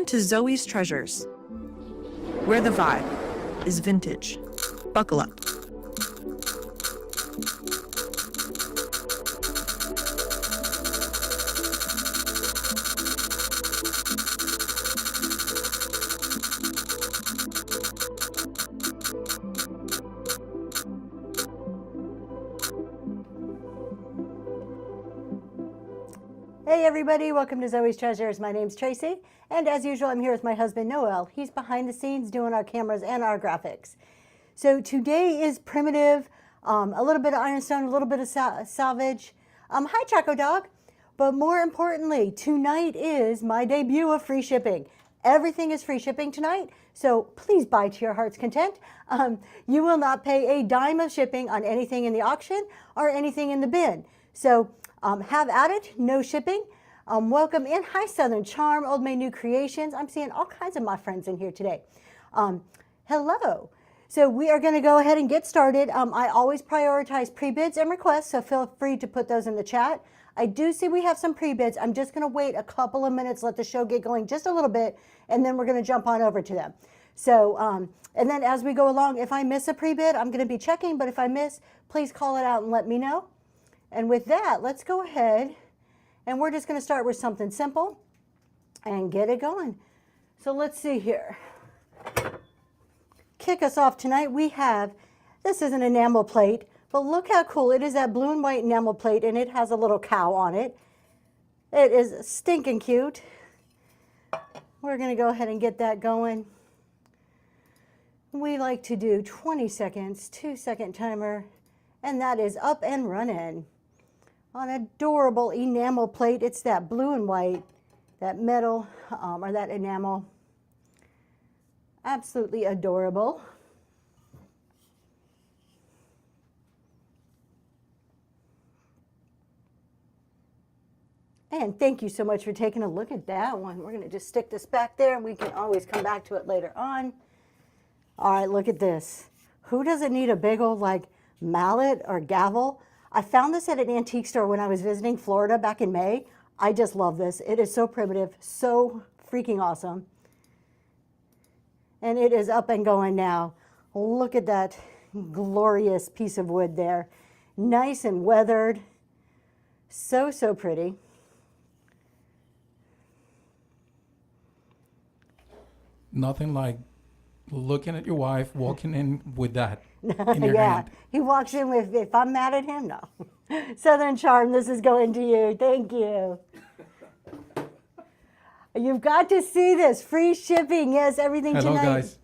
to Zoe's Treasures, where the vibe is vintage. Buckle up. Hey everybody, welcome to Zoe's Treasures. My name's Tracy, and as usual I'm here with my husband Noel. He's behind the scenes doing our cameras and our graphics. So today is primitive, a little bit of Ironstone, a little bit of Salvage. Hi Chaco Dog. But more importantly, tonight is my debut of free shipping. Everything is free shipping tonight, so please buy to your heart's content. You will not pay a dime of shipping on anything in the auction or anything in the bin. So have at it, no shipping. Welcome in. Hi, Southern Charm, Old May New Creations. I'm seeing all kinds of my friends in here today. Hello. So we are going to go ahead and get started. I always prioritize pre-bids and requests, so feel free to put those in the chat. I do see we have some pre-bids. I'm just going to wait a couple of minutes, let the show get going just a little bit, and then we're going to jump on over to them. So, and then as we go along, if I miss a pre-bid, I'm going to be checking, but if I miss, please call it out and let me know. And with that, let's go ahead and we're just going to start with something simple and get it going. So let's see here. Kick us off tonight, we have, this is an enamel plate, but look how cool. It is that blue and white enamel plate, and it has a little cow on it. It is stinking cute. We're going to go ahead and get that going. We like to do 20 seconds, 2-second timer, and that is up and running. On adorable enamel plate, it's that blue and white, that metal, or that enamel. Absolutely adorable. And thank you so much for taking a look at that one. We're going to just stick this back there, and we can always come back to it later on. All right, look at this. Who doesn't need a big old, like, mallet or gavel? I found this at an antique store when I was visiting Florida back in May. I just love this. It is so primitive, so freaking awesome. And it is up and going now. Look at that glorious piece of wood there. Nice and weathered. So, so pretty. Nothing like looking at your wife, walking in with that in your Yeah, hand. he walks in with, if I'm mad at him, no. Southern Charm, this is going to you. Thank you. You've got to see this. Free shipping. Yes, everything Hello, tonight. guys.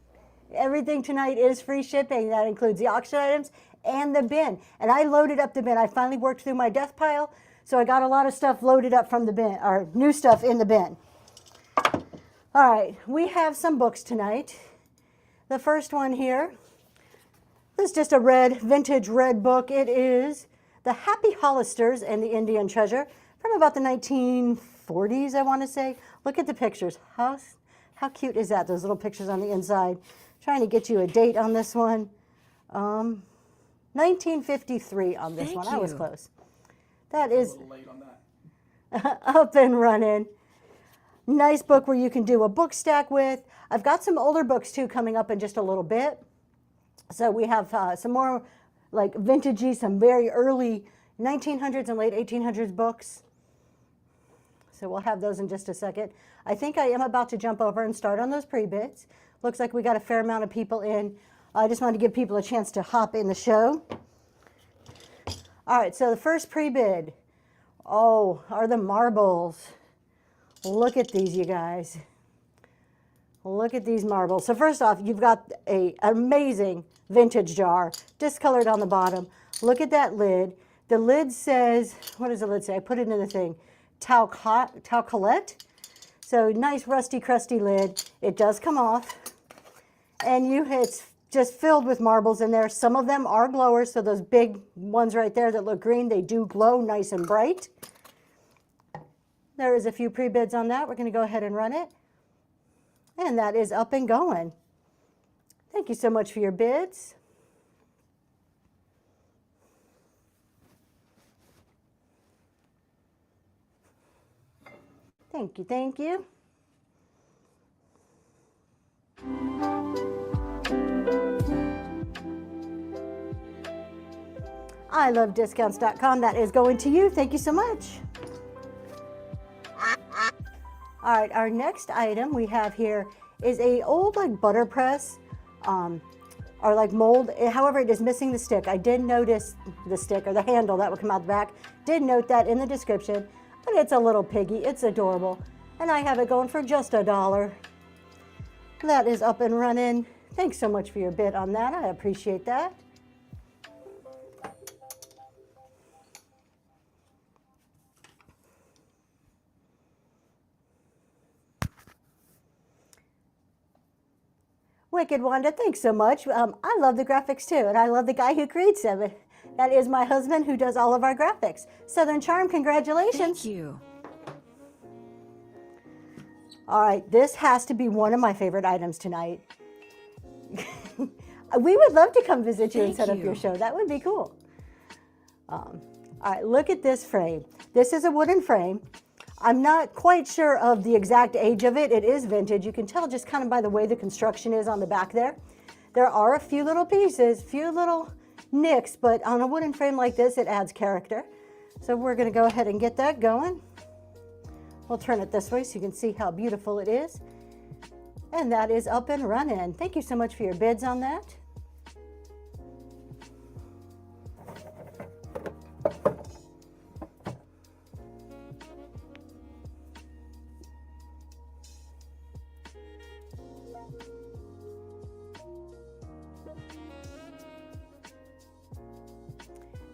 Everything tonight is free shipping. That includes the auction items and the bin. And I loaded up the bin. I finally worked through my death pile, so I got a lot of stuff loaded up from the bin, or new stuff in the bin. All right, we have some books tonight. The first one here, this is just a red, vintage red book. It is The Happy Hollisters and the Indian Treasure from about the 1940s, I want to say. Look at the pictures. How cute is that, those little pictures on the inside? Trying to get you a date on this one. 1953 on this one. I was close. That is A little late on that. up and running. Nice book where you can do a book stack with. I've got some older books too coming up in just a little bit. So we have some more like vintagey, some very early 1900s and late 1800s books. So we'll have those in just a second. I think I am about to jump over and start on those pre-bids. Looks like we got a fair amount of people in. I just wanted to give people a chance to hop in the show. All right, so the first pre-bid, are the marbles. Look at these, you guys. Look at these marbles. So first off, you've got an amazing vintage jar, discolored on the bottom. Look at that lid. The lid says, what does the lid say? I put it in the thing, Taucolette. So nice rusty, crusty lid. It does come off. And it's just filled with marbles in there. Some of them are glowers, so those big ones right there that look green, they do glow nice and bright. There is a few pre-bids on that. We're going to go ahead and run it. And that is up and going. Thank you so much for your bids. Thank you, thank you. ilovediscounts.com. That is going to you. Thank you so much. All right, our next item we have here is a old like butter press or like mold. However, it is missing the stick. I did notice the stick or the handle that would come out the back. Did note that in the description, but it's a little piggy. It's adorable. And I have it going for just $1. That is up and running. Thanks so much for your bid on that. I appreciate that. Wicked Wanda, thanks so much. I love the graphics too, and I love the guy who creates them. That is my husband who does all of our graphics. Southern Charm, congratulations. Thank you. All right, this has to be one of my favorite items tonight. We would love to come visit you and set up your show. That would be cool. All right, look at this frame. This is a wooden frame. I'm not quite sure of the exact age of it. It is vintage. You can tell just kind of by the way the construction is on the back there. There are a few little pieces, few little nicks, but on a wooden frame like this, it adds character. So we're going to go ahead and get that going. We'll turn it this way so you can see how beautiful it is. And that is up and running. Thank you so much for your bids on that.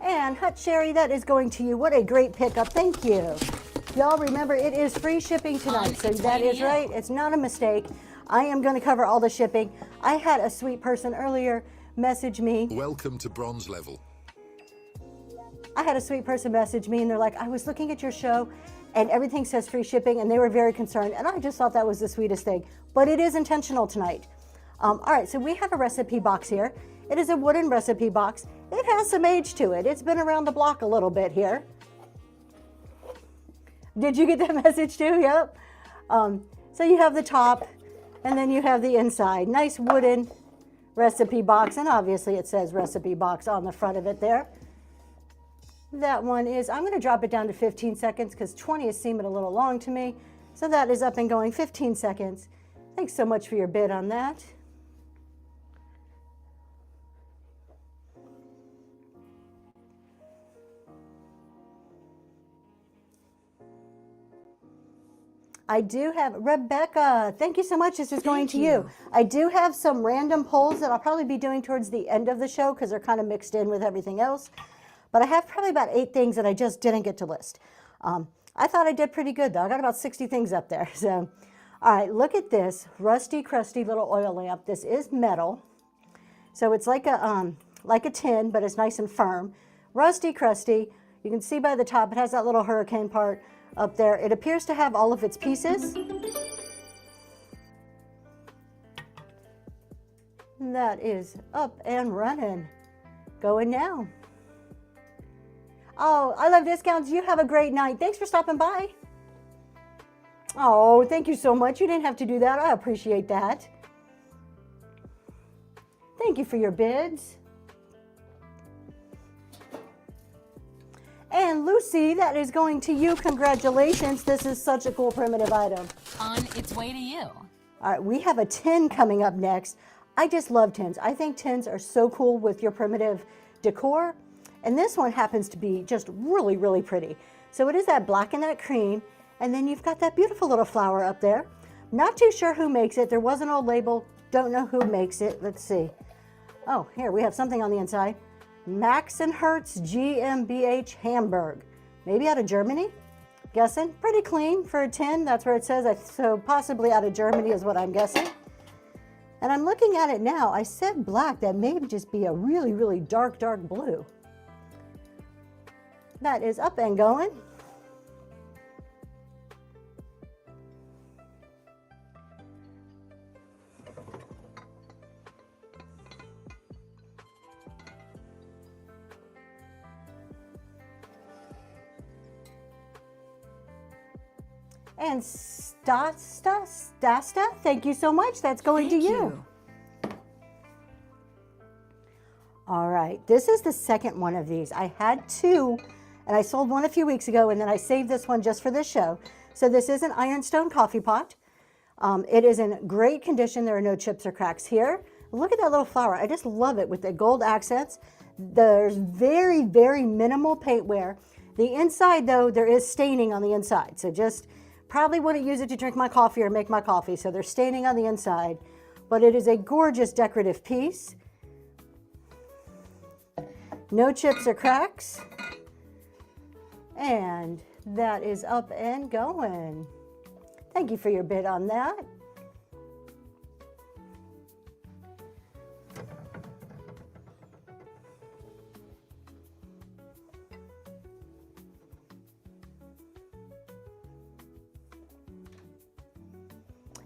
And Hut Sherry, that is going to you. What a great pickup. Thank you. Y'all remember, it is free shipping tonight, so that is right. It's not a mistake. I am going to cover all the shipping. I had a sweet person earlier message me. Welcome to bronze level. I had a sweet person message me, and they're like, I was looking at your show, and everything says free shipping, and they were very concerned, and I just thought that was the sweetest thing. But it is intentional tonight. All right, so we have a recipe box here. It is a wooden recipe box. It has some age to it. It's been around the block a little bit here. Did you get that message too? Yep. So you have the top, and then you have the inside. Nice wooden recipe box, and obviously it says recipe box on the front of it there. That one is, I'm going to drop it down to 15 seconds because 20 is seeming a little long to me. So that is up and going 15 seconds. Thanks so much for your bid on that. I do have, Rebecca, thank you so much. This is going to you. I do have some random polls that I'll probably be doing towards the end of the show because they're kind of mixed in with everything else. But I have probably about 8 things that I just didn't get to list. I thought I did pretty good though. I got about 60 things up there. So, all right, look at this rusty, crusty little oil lamp. This is metal. So it's like a tin, but it's nice and firm. Rusty, crusty. You can see by the top, it has that little hurricane part up there. It appears to have all of its pieces. That is up and running. Going now. Oh, I love discounts. You have a great night. Thanks for stopping by. Oh, thank you so much. You didn't have to do that. I appreciate that. Thank you for your bids. And Lucy, that is going to you. Congratulations. This is such a cool primitive item. On its way to you. All right, we have a tin coming up next. I just love tins. I think tins are so cool with your primitive decor. And this one happens to be just really, really pretty. So it is that black and that cream. And then you've got that beautiful little flower up there. Not too sure who makes it. There was an old label. Don't know who makes it. Let's see. Oh, here we have something on the inside. Max and Hertz GmbH Hamburg. Maybe out of Germany? Guessing. Pretty clean for a tin. That's where it says. So possibly out of Germany is what I'm guessing. And I'm looking at it now. I said black. That may just be a really, really dark, dark blue. That is up and going. And Stasta, thank you so much. That's going to you. All right, this is the second one of these. I had two, and I sold one a few weeks ago, and then I saved this one just for this show. So this is an Ironstone coffee pot. It is in great condition. There are no chips or cracks here. Look at that little flower. I just love it with the gold accents. There's very, very minimal paint wear. The inside, though, there is staining on the inside. So just probably wouldn't use it to drink my coffee or make my coffee. So there's staining on the inside, but it is a gorgeous decorative piece. No chips or cracks. And that is up and going. Thank you for your bid on that.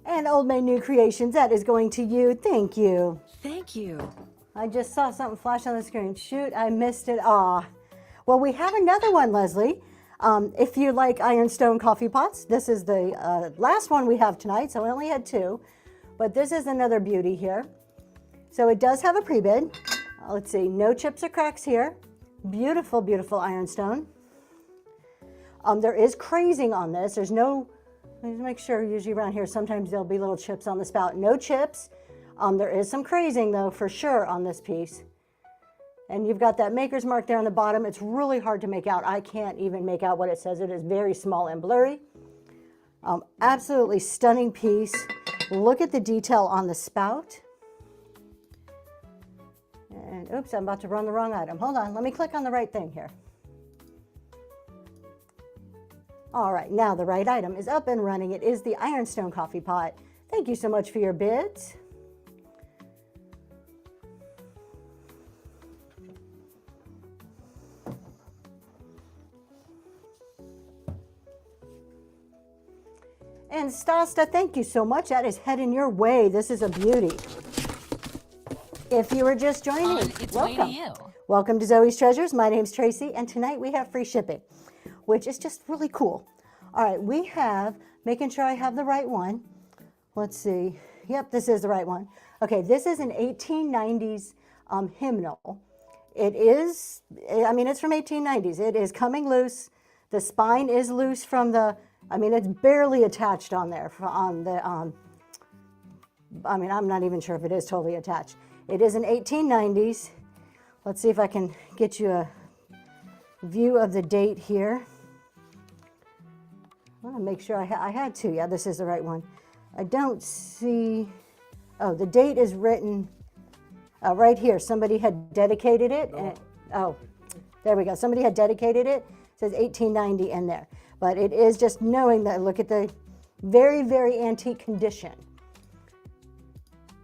And Old Maid New Creations, that is going to you. Thank you. Thank you. I just saw something flash on the screen. Shoot, I missed it. Ah. Well, we have another one, Leslie. If you like Ironstone coffee pots, this is the last one we have tonight, so we only had two. But this is another beauty here. So it does have a pre-bid. Let's see, no chips or cracks here. Beautiful, beautiful Ironstone. There is crazing on this. There's no, let me make sure, usually around here, sometimes there'll be little chips on the spout. No chips. There is some crazing, though, for sure on this piece. And you've got that maker's mark there on the bottom. It's really hard to make out. I can't even make out what it says. It is very small and blurry. Absolutely stunning piece. Look at the detail on the spout. And oops, I'm about to run the wrong item. Hold on, let me click on the right thing here. All right, now the right item is up and running. It is the Ironstone coffee pot. Thank you so much for your bids. And Stasta, thank you so much. That is heading your way. This is a beauty. If you were just joining, welcome. Welcome to Zoe's Treasures. My name's Tracy, and tonight we have free shipping, which is just really cool. All right, we have, making sure I have the right one. Let's see. Yep, this is the right one. Okay, this is an 1890s hymnal. It is, I mean, it's from 1890s. It is coming loose. The spine is loose from the, I mean, it's barely attached on there, on the, I mean, I'm not even sure if it is totally attached. It is an 1890s. Let's see if I can get you a view of the date here. I want to make sure I had two. Yeah, this is the right one. I don't see, oh, the date is written right here. Somebody had dedicated it. And oh, there we go. Somebody had dedicated it. It says 1890 in there. But it is just knowing that, look at the very, very antique condition.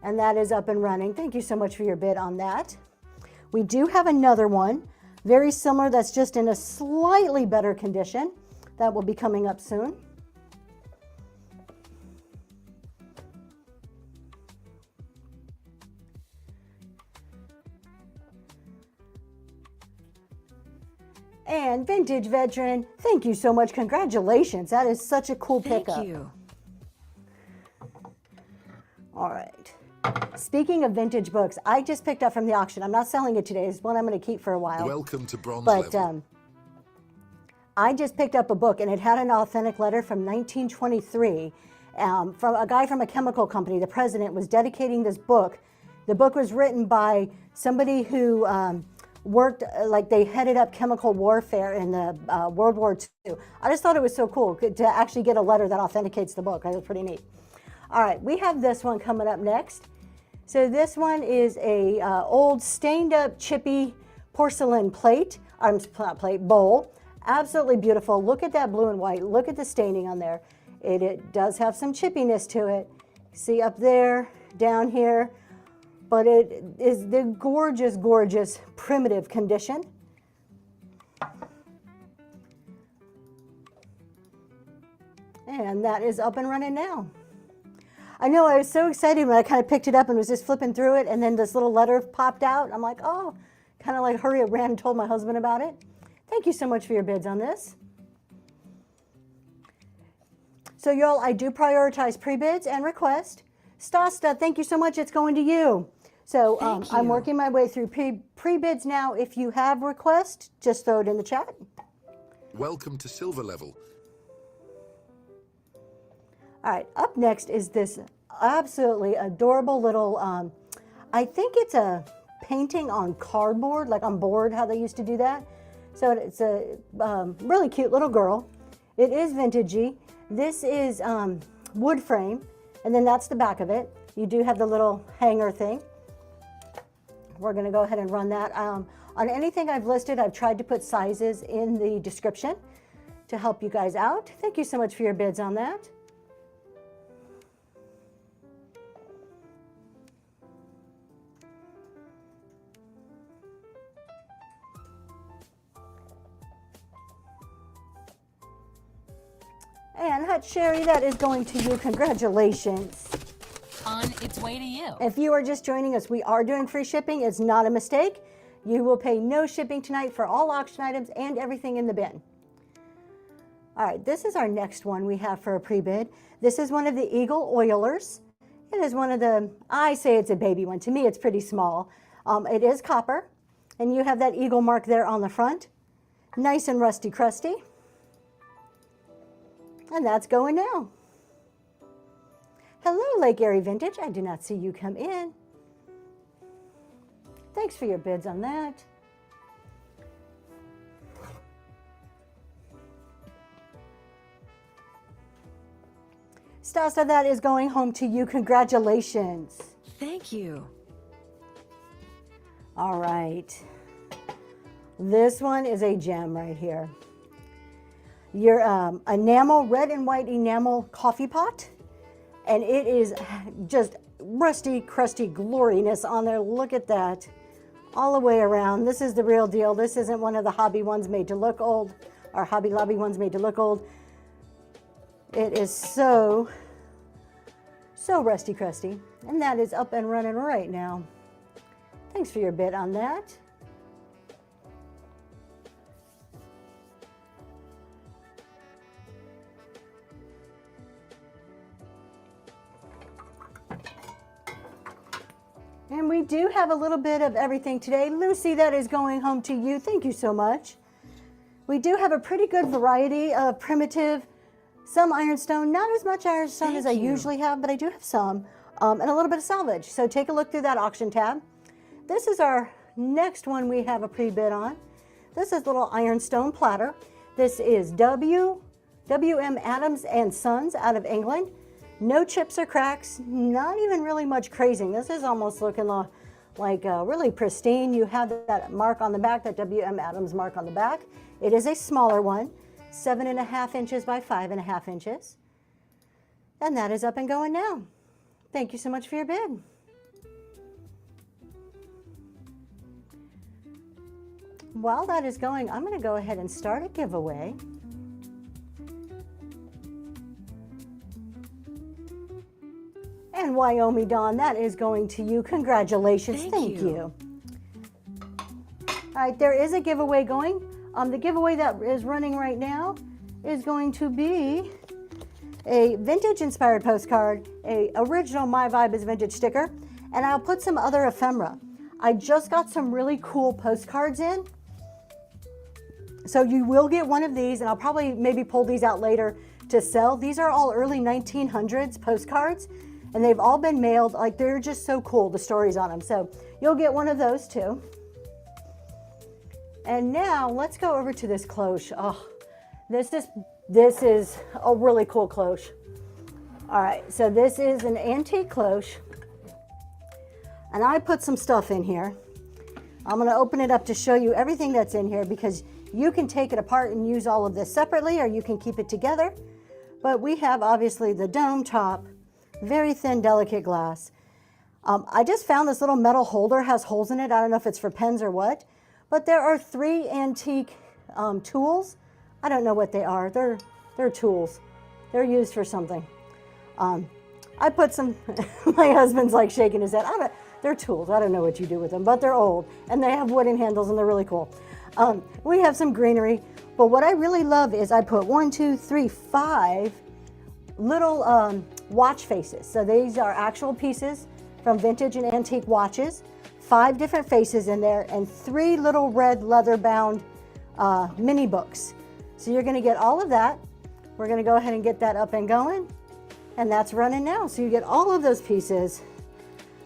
And that is up and running. Thank you so much for your bid on that. We do have another one, very similar, that's just in a slightly better condition. That will be coming up soon. And Vintage Veteran, thank you so much. Congratulations. That is such a cool pickup. Thank you. All right. Speaking of vintage books, I just picked up from the auction. I'm not selling it today. It's one I'm going to keep for a while. Welcome to bronze But level. I just picked up a book, and it had an authentic letter from 1923 from a guy from a chemical company. The president was dedicating this book. The book was written by somebody who worked, like they headed up chemical warfare in the World War II. I just thought it was so cool to actually get a letter that authenticates the book. It was pretty neat. All right, we have this one coming up next. So this one is a old stained up chippy porcelain plate, not plate, bowl. Absolutely beautiful. Look at that blue and white. Look at the staining on there. It does have some chippiness to it. See up there, down here, but it is the gorgeous, gorgeous primitive condition. And that is up and running now. I know, I was so excited when I kind of picked it up and was just flipping through it, and then this little letter popped out. I'm like, oh, kind of like hurry up, ran and told my husband about it. Thank you so much for your bids on this. So y'all, I do prioritize pre-bids and request. Stasta, thank you so much. It's going to you. So Thank I'm you. working my way through pre-bids now. If you have requests, just throw it in the chat. Welcome to silver level. All right, up next is this absolutely adorable little, I think it's a painting on cardboard, like on board, how they used to do that. So it's a really cute little girl. It is vintagey. This is wood frame, and then that's the back of it. You do have the little hanger thing. We're gonna go ahead and run that. On anything I've listed, I've tried to put sizes in the description to help you guys out. Thank you so much for your bids on that. And Hut Sherry, that is going to you. Congratulations. On its way to you. If you are just joining us, we are doing free shipping. It's not a mistake. You will pay no shipping tonight for all auction items and everything in the bin. All right, this is our next one we have for a pre-bid. This is one of the Eagle Oilers. It is one of the, I say it's a baby one. To me, it's pretty small. It is copper, and you have that eagle mark there on the front. Nice and rusty crusty. And that's going now. Hello, Lake Erie Vintage. I do not see you come in. Thanks for your bids on that. Stasa, that is going home to you. Congratulations. Thank you. All right. This one is a gem right here. Your enamel, red and white enamel coffee pot. And it is just rusty, crusty gloriness on there. Look at that. All the way around. This is the real deal. This isn't one of the hobby ones made to look old, or Hobby Lobby ones made to look old. It is so rusty crusty. And that is up and running right now. Thanks for your bid on that. And we do have a little bit of everything today. Lucy, that is going home to you. Thank you so much. We do have a pretty good variety of primitive, some ironstone, not as much ironstone as I usually have, but I do have some, and a little bit of salvage. So take a look through that auction tab. This is our next one we have a pre-bid on. This is little ironstone platter. This is W.M. Adams and Sons out of England. No chips or cracks, not even really much crazing. This is almost looking like really pristine. You have that mark on the back, that W.M. Adams mark on the back. It is a smaller one, 7.5 inches by 5.5 inches. And that is up and going now. Thank you so much for your bid. While that is going, I'm going to go ahead and start a giveaway. And Wyoming Dawn, that is going to you. Congratulations. Thank you. All right, there is a giveaway going. The giveaway that is running right now is going to be a vintage inspired postcard, a original My Vibe is Vintage sticker, and I'll put some other ephemera. I just got some really cool postcards in. So you will get one of these, and I'll probably maybe pull these out later to sell. These are all early 1900s postcards. And they've all been mailed. Like, they're just so cool, the stories on them. So you'll get one of those too. And now let's go over to this cloche. Oh, this is a really cool cloche. All right, so this is an antique cloche. And I put some stuff in here. I'm gonna open it up to show you everything that's in here, because you can take it apart and use all of this separately, or you can keep it together. But we have obviously the dome top, very thin, delicate glass. I just found this little metal holder has holes in it. I don't know if it's for pens or what, but there are 3 antique tools. I don't know what they are. They're tools. They're used for something. I put some, my husband's like shaking his head. They're tools. I don't know what you do with them, but they're old and they have wooden handles and they're really cool. We have some greenery, but what I really love is I put 1, 2, 3, 5 little watch faces. So these are actual pieces from vintage and antique watches, 5 different faces in there, and 3 little red leather-bound mini books. So you're going to get all of that. We're going to go ahead and get that up and going, and that's running now. So you get all of those pieces.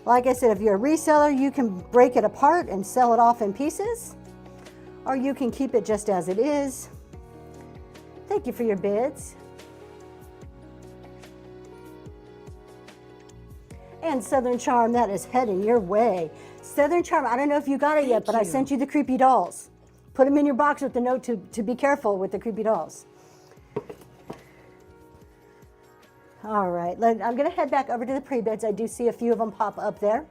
Like I said, if you're a reseller, you can break it apart and sell it off in pieces, or you can keep it just as it is. Thank you for your bids. And Southern Charm, that is heading your way. Southern Charm, I don't know if you got it yet, but I sent you the creepy dolls. Put them in your box with the note to be careful with the creepy dolls. All right, I'm going to head back over to the pre-bids. I do see a few of them pop up there.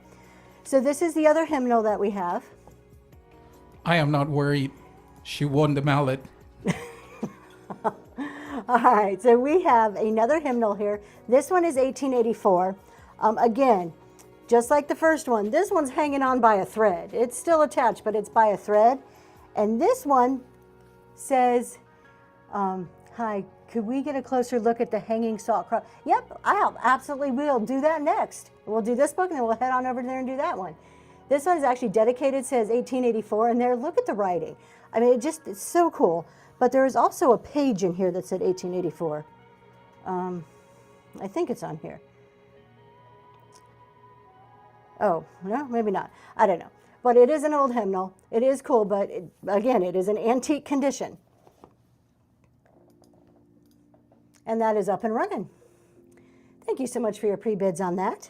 So this is the other hymnal that we have. I am not worried. She won the mallet. All right, so we have another hymnal here. This one is 1884. Again, just like the first one, this one's hanging on by a thread. It's still attached, but it's by a thread. And this one says, hi, could we get a closer look at the hanging salt cross? Yep, I absolutely will do that next. We'll do this book and then we'll head on over there and do that one. This one is actually dedicated, says 1884 in there. Look at the writing. I mean, it's so cool. But there is also a page in here that said 1884. I think it's on here. Oh, no, maybe not. I don't know. But it is an old hymnal. It is cool, but again, it is an antique condition. And that is up and running. Thank you so much for your pre-bids on that.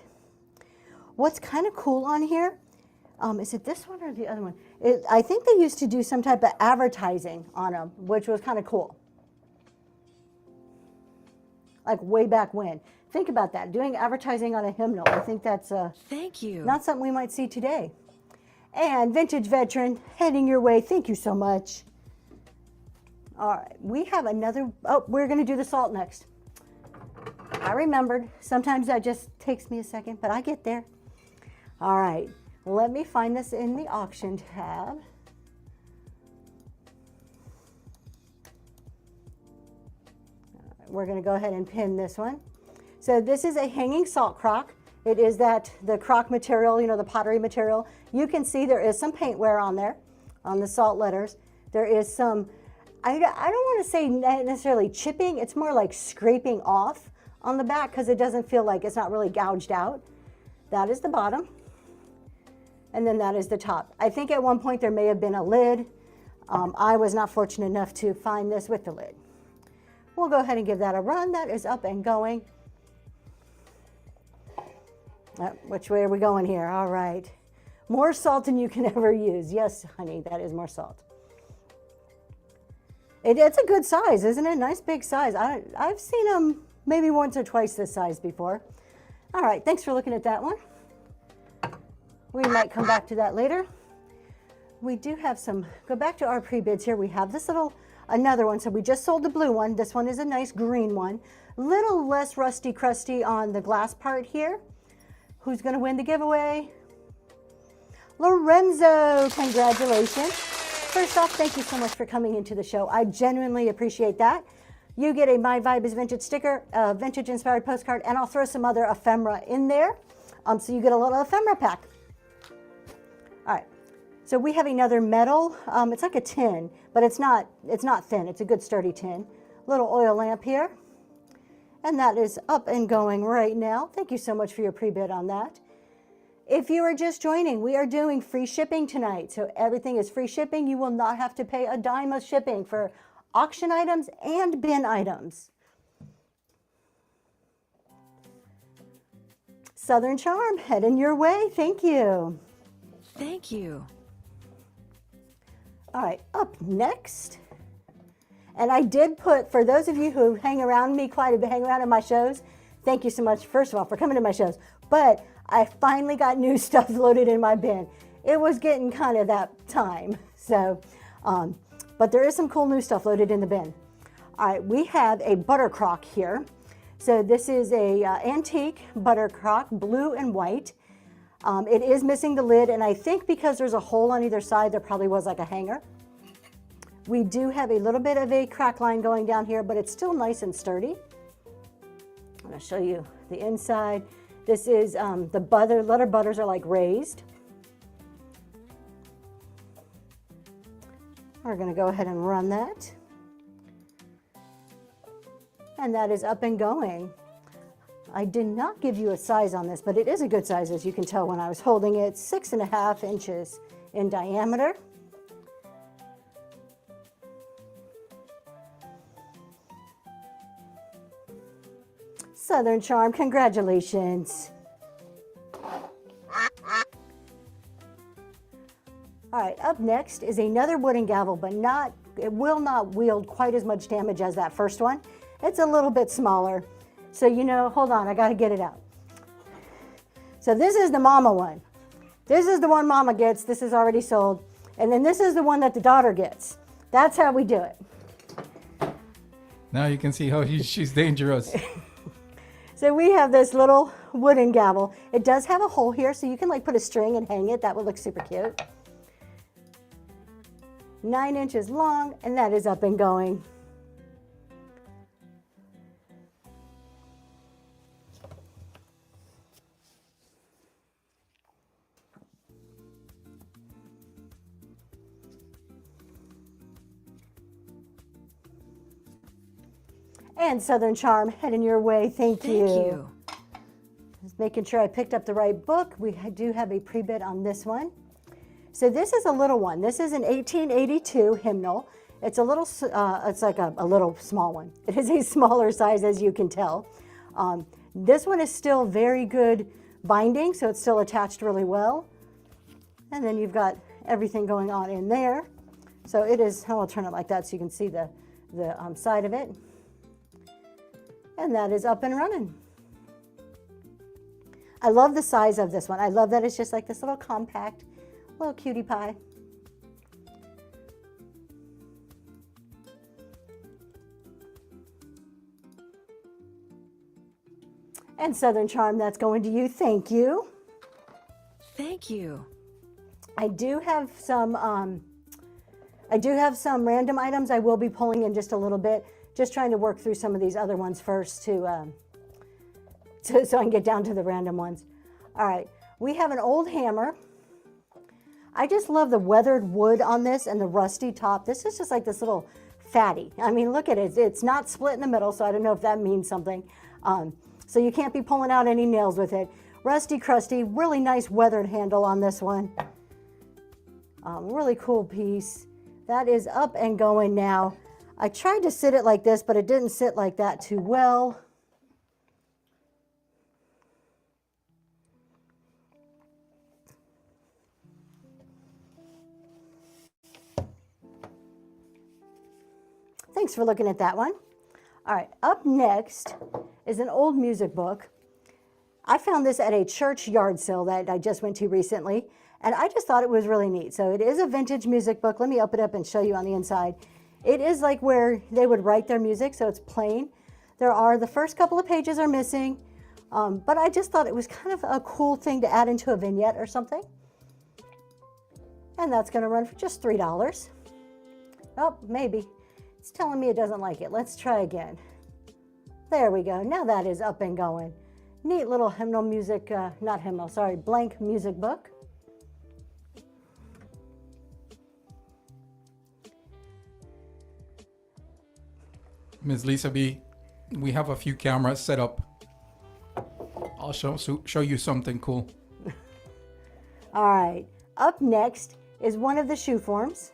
What's kind of cool on here, is it this one or the other one? I think they used to do some type of advertising on them, which was kind of cool. Like way back when. Think about that, doing advertising on a hymnal. I think that's Thank you. not something we might see today. And Vintage Veteran, heading your way. Thank you so much. All right, we have another, we're going to do the salt next. I remembered. Sometimes that just takes me a second, but I get there. All right, let me find this in the auction tab. We're going to go ahead and pin this one. So this is a hanging salt crock. It is the crock material, you know, the pottery material. You can see there is some paint wear on there, on the salt letters. There is some, I don't want to say necessarily chipping, it's more like scraping off on the back because it doesn't feel like it's not really gouged out. That is the bottom. And then that is the top. I think at one point there may have been a lid. I was not fortunate enough to find this with the lid. We'll go ahead and give that a run. That is up and going. Which way are we going here? All right. More salt than you can ever use. Yes, honey, that is more salt. It's a good size, isn't it? Nice big size. I've seen them maybe once or twice this size before. All right, thanks for looking at that one. We might come back to that later. We do have some, go back to our pre-bids here. We have this another one. So we just sold the blue one. This one is a nice green one. Little less rusty crusty on the glass part here. Who's going to win the giveaway? Lorenzo, congratulations. First off, thank you so much for coming into the show. I genuinely appreciate that. You get a My Vibe is Vintage sticker, a vintage inspired postcard, and I'll throw some other ephemera in there. So you get a little ephemera pack. All right, so we have another metal. It's like a tin, but it's not thin. It's a good sturdy tin. Little oil lamp here. And that is up and going right now. Thank you so much for your pre-bid on that. If you are just joining, we are doing free shipping tonight. So everything is free shipping. You will not have to pay a dime of shipping for auction items and bin items. Southern Charm, heading your way. Thank you. Thank you. All right, up next. And I did put, for those of you who hang around me quite a bit, hang around in my shows, thank you so much, first of all, for coming to my shows. But I finally got new stuff loaded in my bin. It was getting kind of that time. So, but there is some cool new stuff loaded in the bin. All right, we have a butter crock here. So this is a antique butter crock, blue and white. It is missing the lid, and I think because there's a hole on either side, there probably was like a hanger. We do have a little bit of a crack line going down here, but it's still nice and sturdy. I'm going to show you the inside. This is the letter butters are like raised. We're going to go ahead and run that. And that is up and going. I did not give you a size on this, but it is a good size, as you can tell when I was holding it. 6.5 inches in diameter. Southern Charm, congratulations. All right, up next is another wooden gavel, but it will not wield quite as much damage as that first one. It's a little bit smaller. So, hold on, I gotta get it out. So this is the mama one. This is the one mama gets, this is already sold. And then this is the one that the daughter gets. That's how we do it. Now you can see how she's dangerous. So we have this little wooden gavel. It does have a hole here, so you can like put a string and hang it. That would look super cute. 9 inches long, and that is up and going. And Southern Charm heading your way. Thank you. Thank you. Just making sure I picked up the right book. We do have a pre-bid on this one. So this is a little one. This is an 1882 hymnal. It's a little, it's like a little small one. It is a smaller size, as you can tell. This one is still very good binding, so it's still attached really well. And then you've got everything going on in there. So it is, I'll turn it like that so you can see the side of it. And that is up and running. I love the size of this one. I love that it's just like this little compact, little cutie pie. And Southern Charm, that's going to you. Thank you. Thank you. I do have some random items I will be pulling in just a little bit. Just trying to work through some of these other ones first so I can get down to the random ones. All right, we have an old hammer. I just love the weathered wood on this and the rusty top. This is just like this little fatty. I mean, look at it. It's not split in the middle, so I don't know if that means something. So you can't be pulling out any nails with it. Rusty, crusty, really nice weathered handle on this one. Really cool piece. That is up and going now. I tried to sit it like this, but it didn't sit like that too well. Thanks for looking at that one. All right, up next is an old music book. I found this at a church yard sale that I just went to recently, and I just thought it was really neat. So it is a vintage music book. Let me open it up and show you on the inside. It is like where they would write their music, so it's plain. The first couple of pages are missing, but I just thought it was kind of a cool thing to add into a vignette or something. And that's gonna run for just $3. Oh, maybe. It's telling me it doesn't like it. Let's try again. There we go. Now that is up and going. Neat little blank music book. Ms. Lisa B, we have a few cameras set up. I'll show you something cool. All right, up next is one of the shoe forms.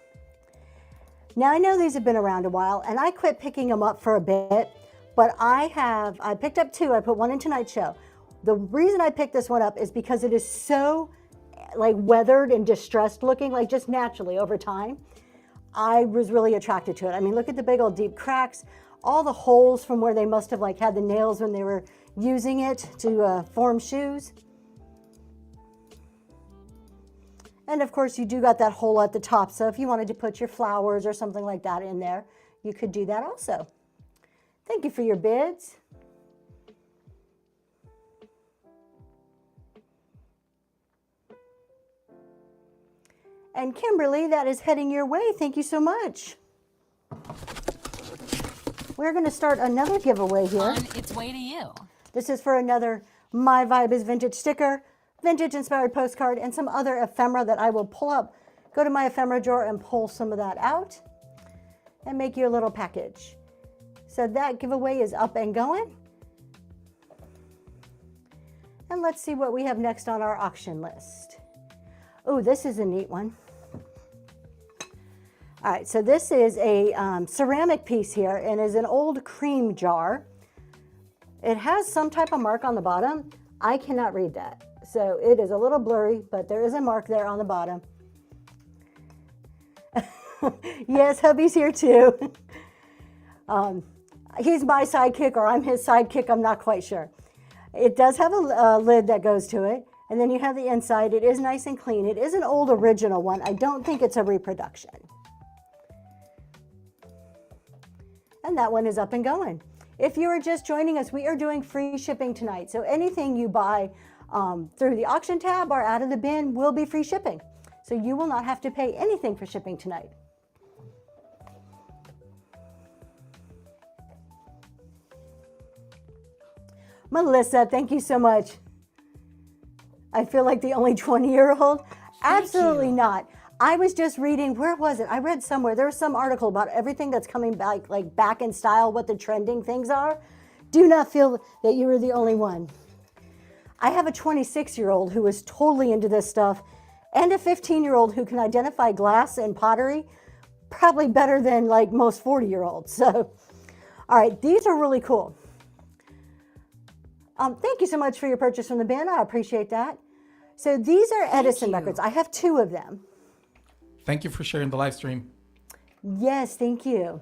Now I know these have been around a while, and I quit picking them up for a bit, but I picked up two. I put one in tonight's show. The reason I picked this one up is because it is so like weathered and distressed looking, like just naturally over time. I was really attracted to it. I mean, look at the big old deep cracks, all the holes from where they must have like had the nails when they were using it to form shoes. And of course you do got that hole at the top, so if you wanted to put your flowers or something like that in there, you could do that also. Thank you for your bids. And Kimberly, that is heading your way. Thank you so much. We're going to start another giveaway here. On its way to you. This is for another My Vibe is Vintage sticker, vintage inspired postcard, and some other ephemera that I will pull up. Go to my ephemera drawer and pull some of that out and make you a little package. So that giveaway is up and going. And let's see what we have next on our auction list. Oh, this is a neat one. All right, so this is a ceramic piece here and is an old cream jar. It has some type of mark on the bottom. I cannot read that. So it is a little blurry, but there is a mark there on the bottom. Yes, hubby's here too. He's my sidekick or I'm his sidekick, I'm not quite sure. It does have a lid that goes to it. And then you have the inside. It is nice and clean. It is an old original one. I don't think it's a reproduction. And that one is up and going. If you are just joining us, we are doing free shipping tonight. So anything you buy through the auction tab or out of the bin will be free shipping. So you will not have to pay anything for shipping tonight. Melissa, thank you so much. I feel like the only 20-year-old. Absolutely not. I was just reading, where was it? I read somewhere, there was some article about everything that's coming back, like back in style, what the trending things are. Do not feel that you are the only one. I have a 26-year-old who is totally into this stuff and a 15-year-old who can identify glass and pottery probably better than like most 40-year-olds. So, all right, these are really cool. Thank you so much for your purchase from the bin. I appreciate that. So these are Edison records. I have 2 of them. Thank you for sharing the live stream. Yes, thank you.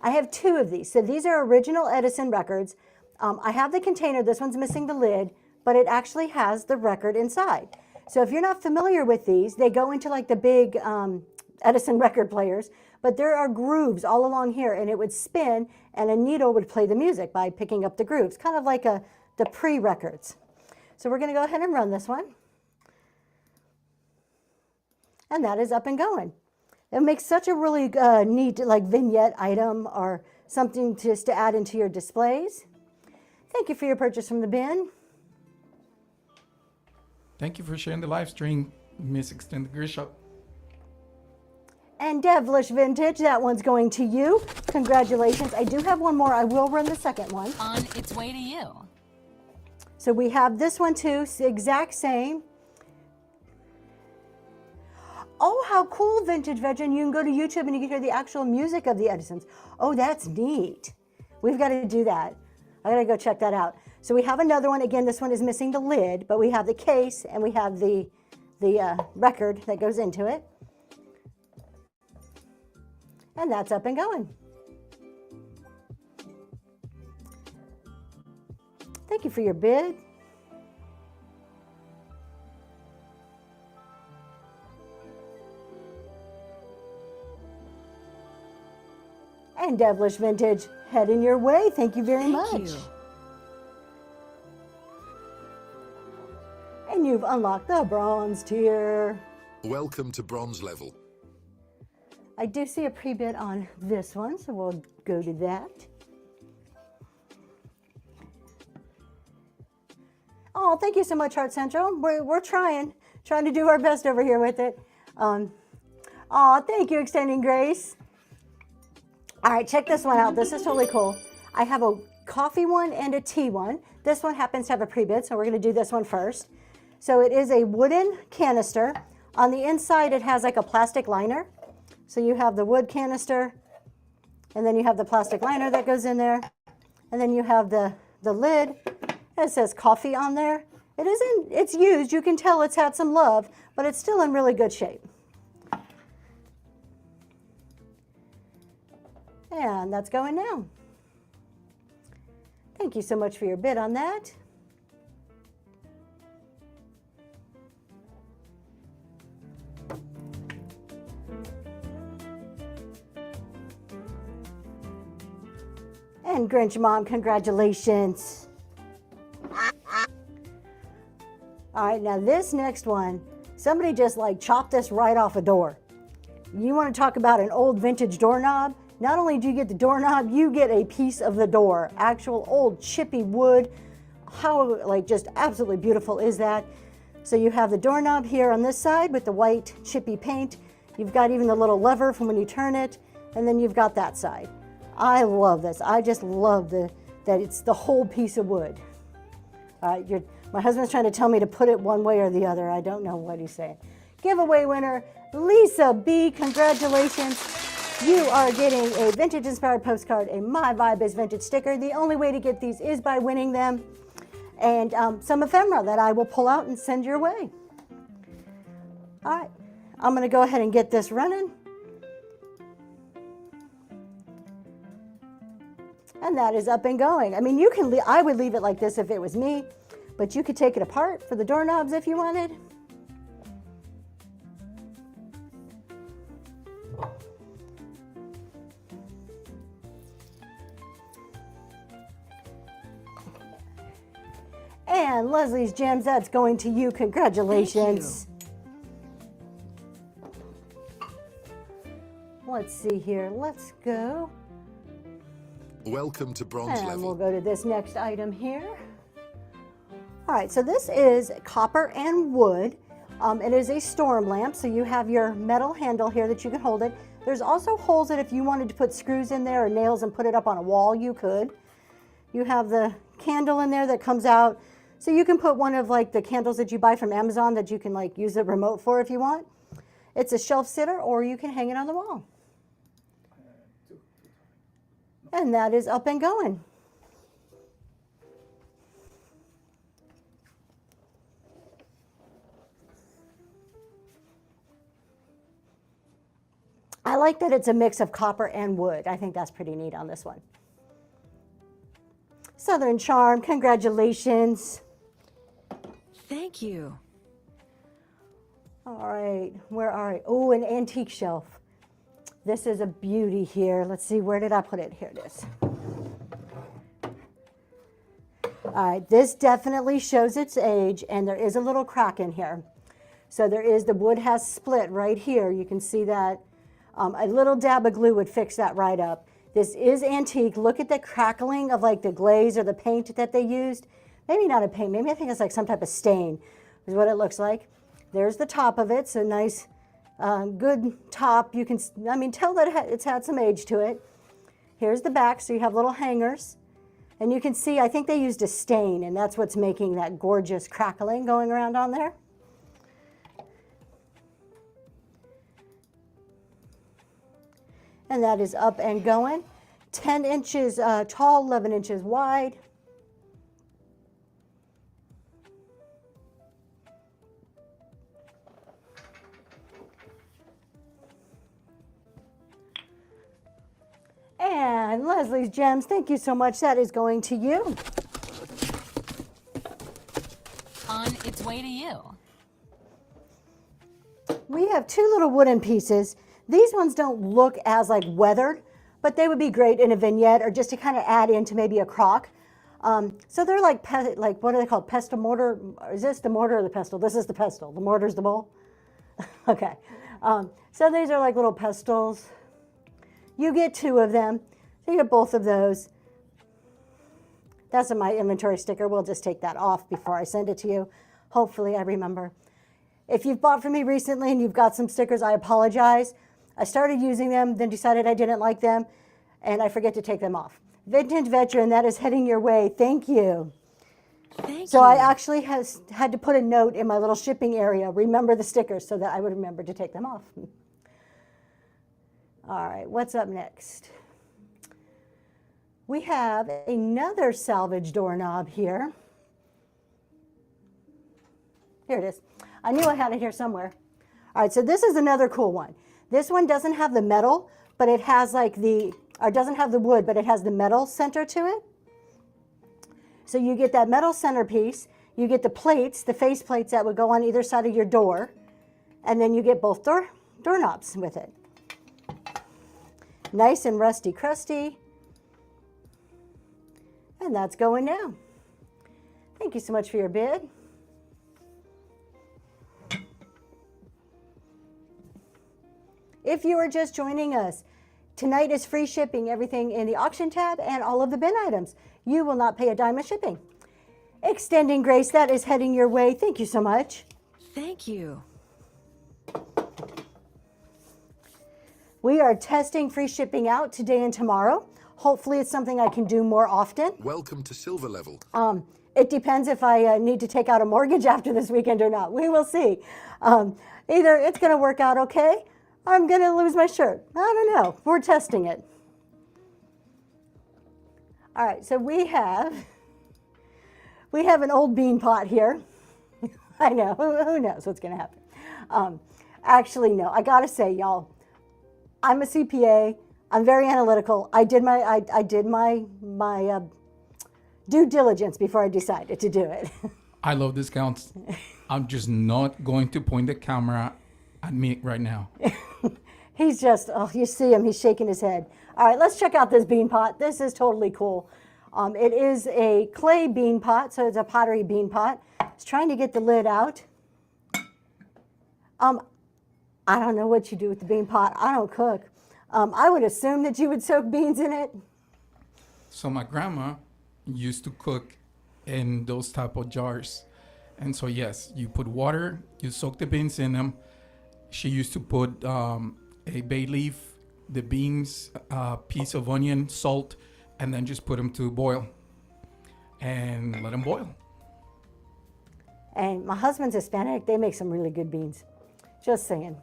I have 2 of these. So these are original Edison records. I have the container. This one's missing the lid, but it actually has the record inside. So if you're not familiar with these, they go into like the big Edison record players, but there are grooves all along here, and it would spin, and a needle would play the music by picking up the grooves, kind of like the pre-records. So we're going to go ahead and run this one. And that is up and going. It makes such a really neat like vignette item or something just to add into your displays. Thank you for your purchase from the bin. Thank you for sharing the live stream, Miss Extended Grisha. And Devilish Vintage, that one's going to you. Congratulations. I do have one more. I will run the second one. On its way to you. So we have this one too, exact same. Oh, how cool, Vintage Veteran. You can go to YouTube and you can hear the actual music of the Edisons. Oh, that's neat. We've got to do that. I got to go check that out. So we have another one. Again, this one is missing the lid, but we have the case and we have the record that goes into it. And that's up and going. Thank you for your bid. And Devilish Vintage, heading your way. Thank you very much. Thank you. And you've unlocked the bronze tier. Welcome to bronze level. I do see a pre-bid on this one, so we'll go to that. Oh, thank you so much, Heart Central. We're trying to do our best over here with it. Oh, thank you, Extending Grace. All right, check this one out. This is totally cool. I have a coffee one and a tea one. This one happens to have a pre-bid, so we're going to do this one first. So it is a wooden canister. On the inside, it has like a plastic liner. So you have the wood canister, and then you have the plastic liner that goes in there, and then you have the lid. It says coffee on there. It's used. You can tell it's had some love, but it's still in really good shape. And that's going now. Thank you so much for your bid on that. And Grinch Mom, congratulations. All right, now this next one, somebody just like chopped this right off a door. You want to talk about an old vintage doorknob? Not only do you get the doorknob, you get a piece of the door. Actual old chippy wood, how like just absolutely beautiful is that? So you have the doorknob here on this side with the white chippy paint. You've got even the little lever from when you turn it, and then you've got that side. I love this. I just love that it's the whole piece of wood. My husband's trying to tell me to put it one way or the other. I don't know what he's saying. Giveaway winner, Lisa B. Congratulations. You are getting a vintage inspired postcard, a My Vibe is Vintage sticker. The only way to get these is by winning them, and some ephemera that I will pull out and send your way. All right, I'm going to go ahead and get this running. And that is up and going. I mean, you can. I would leave it like this if it was me, but you could take it apart for the doorknobs if you wanted. And Leslie's Gems, that's going to you. Congratulations. Let's see here. Let's go. Welcome to Bronze And Level. we'll go to this next item here. All right, so this is copper and wood. It is a storm lamp, so you have your metal handle here that you can hold it. There's also holes that if you wanted to put screws in there or nails and put it up on a wall, you could. You have the candle in there that comes out, so you can put one of like the candles that you buy from Amazon that you can like use the remote for if you want. It's a shelf sitter, or you can hang it on the wall. And that is up and going. I like that it's a mix of copper and wood. I think that's pretty neat on this one. Southern Charm, congratulations. Thank you. All right, where are we? Oh, an antique shelf. This is a beauty here. Let's see, where did I put it? Here it is. All right, this definitely shows its age, and there is a little crack in here. So there is, the wood has split right here. You can see that. A little dab of glue would fix that right up. This is antique. Look at the crackling of like the glaze or the paint that they used. Maybe not a paint, maybe I think it's like some type of stain is what it looks like. There's the top of it, so nice, good top. You can, I mean, tell that it's had some age to it. Here's the back, so you have little hangers. And you can see, I think they used a stain, and that's what's making that gorgeous crackling going around on there. And that is up and going. 10 inches tall, 11 inches wide. And Leslie's Gems, thank you so much. That is going to you. On its way to you. We have two little wooden pieces. These ones don't look as like weathered, but they would be great in a vignette or just to kind of add into maybe a crock. So they're like what are they called? Pestle mortar? Is this the mortar or the pestle? This is the pestle. The mortar's the bowl. Okay. So these are like little pestles. You get two of them. So you get both of those. That's in my inventory sticker. We'll just take that off before I send it to you. Hopefully I remember. If you've bought from me recently and you've got some stickers, I apologize. I started using them, then decided I didn't like them, and I forget to take them off. Vintage Veteran, that is heading your way. Thank you. Thank So you. I actually had to put a note in my little shipping area, remember the stickers, so that I would remember to take them off. All right, what's up next? We have another salvage doorknob here. Here it is. I knew I had it here somewhere. All right, so this is another cool one. This one doesn't have the metal, but it has like or doesn't have the wood, but it has the metal center to it. So you get that metal centerpiece, you get the plates, the face plates that would go on either side of your door, and then you get both doorknobs with it. Nice and rusty crusty. And that's going now. Thank you so much for your bid. If you are just joining us, tonight is free shipping, everything in the auction tab and all of the bin items. You will not pay a dime of shipping. Extending grace, that is heading your way. Thank you so much. Thank you. We are testing free shipping out today and tomorrow. Hopefully it's something I can do more often. Welcome to silver level. It depends if I need to take out a mortgage after this weekend or not. We will see. Either it's going to work out okay, or I'm going to lose my shirt. I don't know. We're testing it. All right, so we have an old bean pot here. I know, who knows what's going to happen. Actually, no, I got to say, y'all, I'm a CPA. I'm very analytical. I did my due diligence before I decided to do it. I love discounts. I'm just not going to point the camera at me right now. He's just, oh, you see him, he's shaking his head. All right, let's check out this bean pot. This is totally cool. It is a clay bean pot, so it's a pottery bean pot. It's trying to get the lid out. I don't know what you do with the bean pot. I don't cook. I would assume that you would soak beans in it. So my grandma used to cook in those type of jars. And so yes, you put water, you soak the beans in them. She used to put a bay leaf, the beans, a piece of onion, salt, and then just put them to boil and let them boil. And my husband's Hispanic. They make some really good beans. Just saying.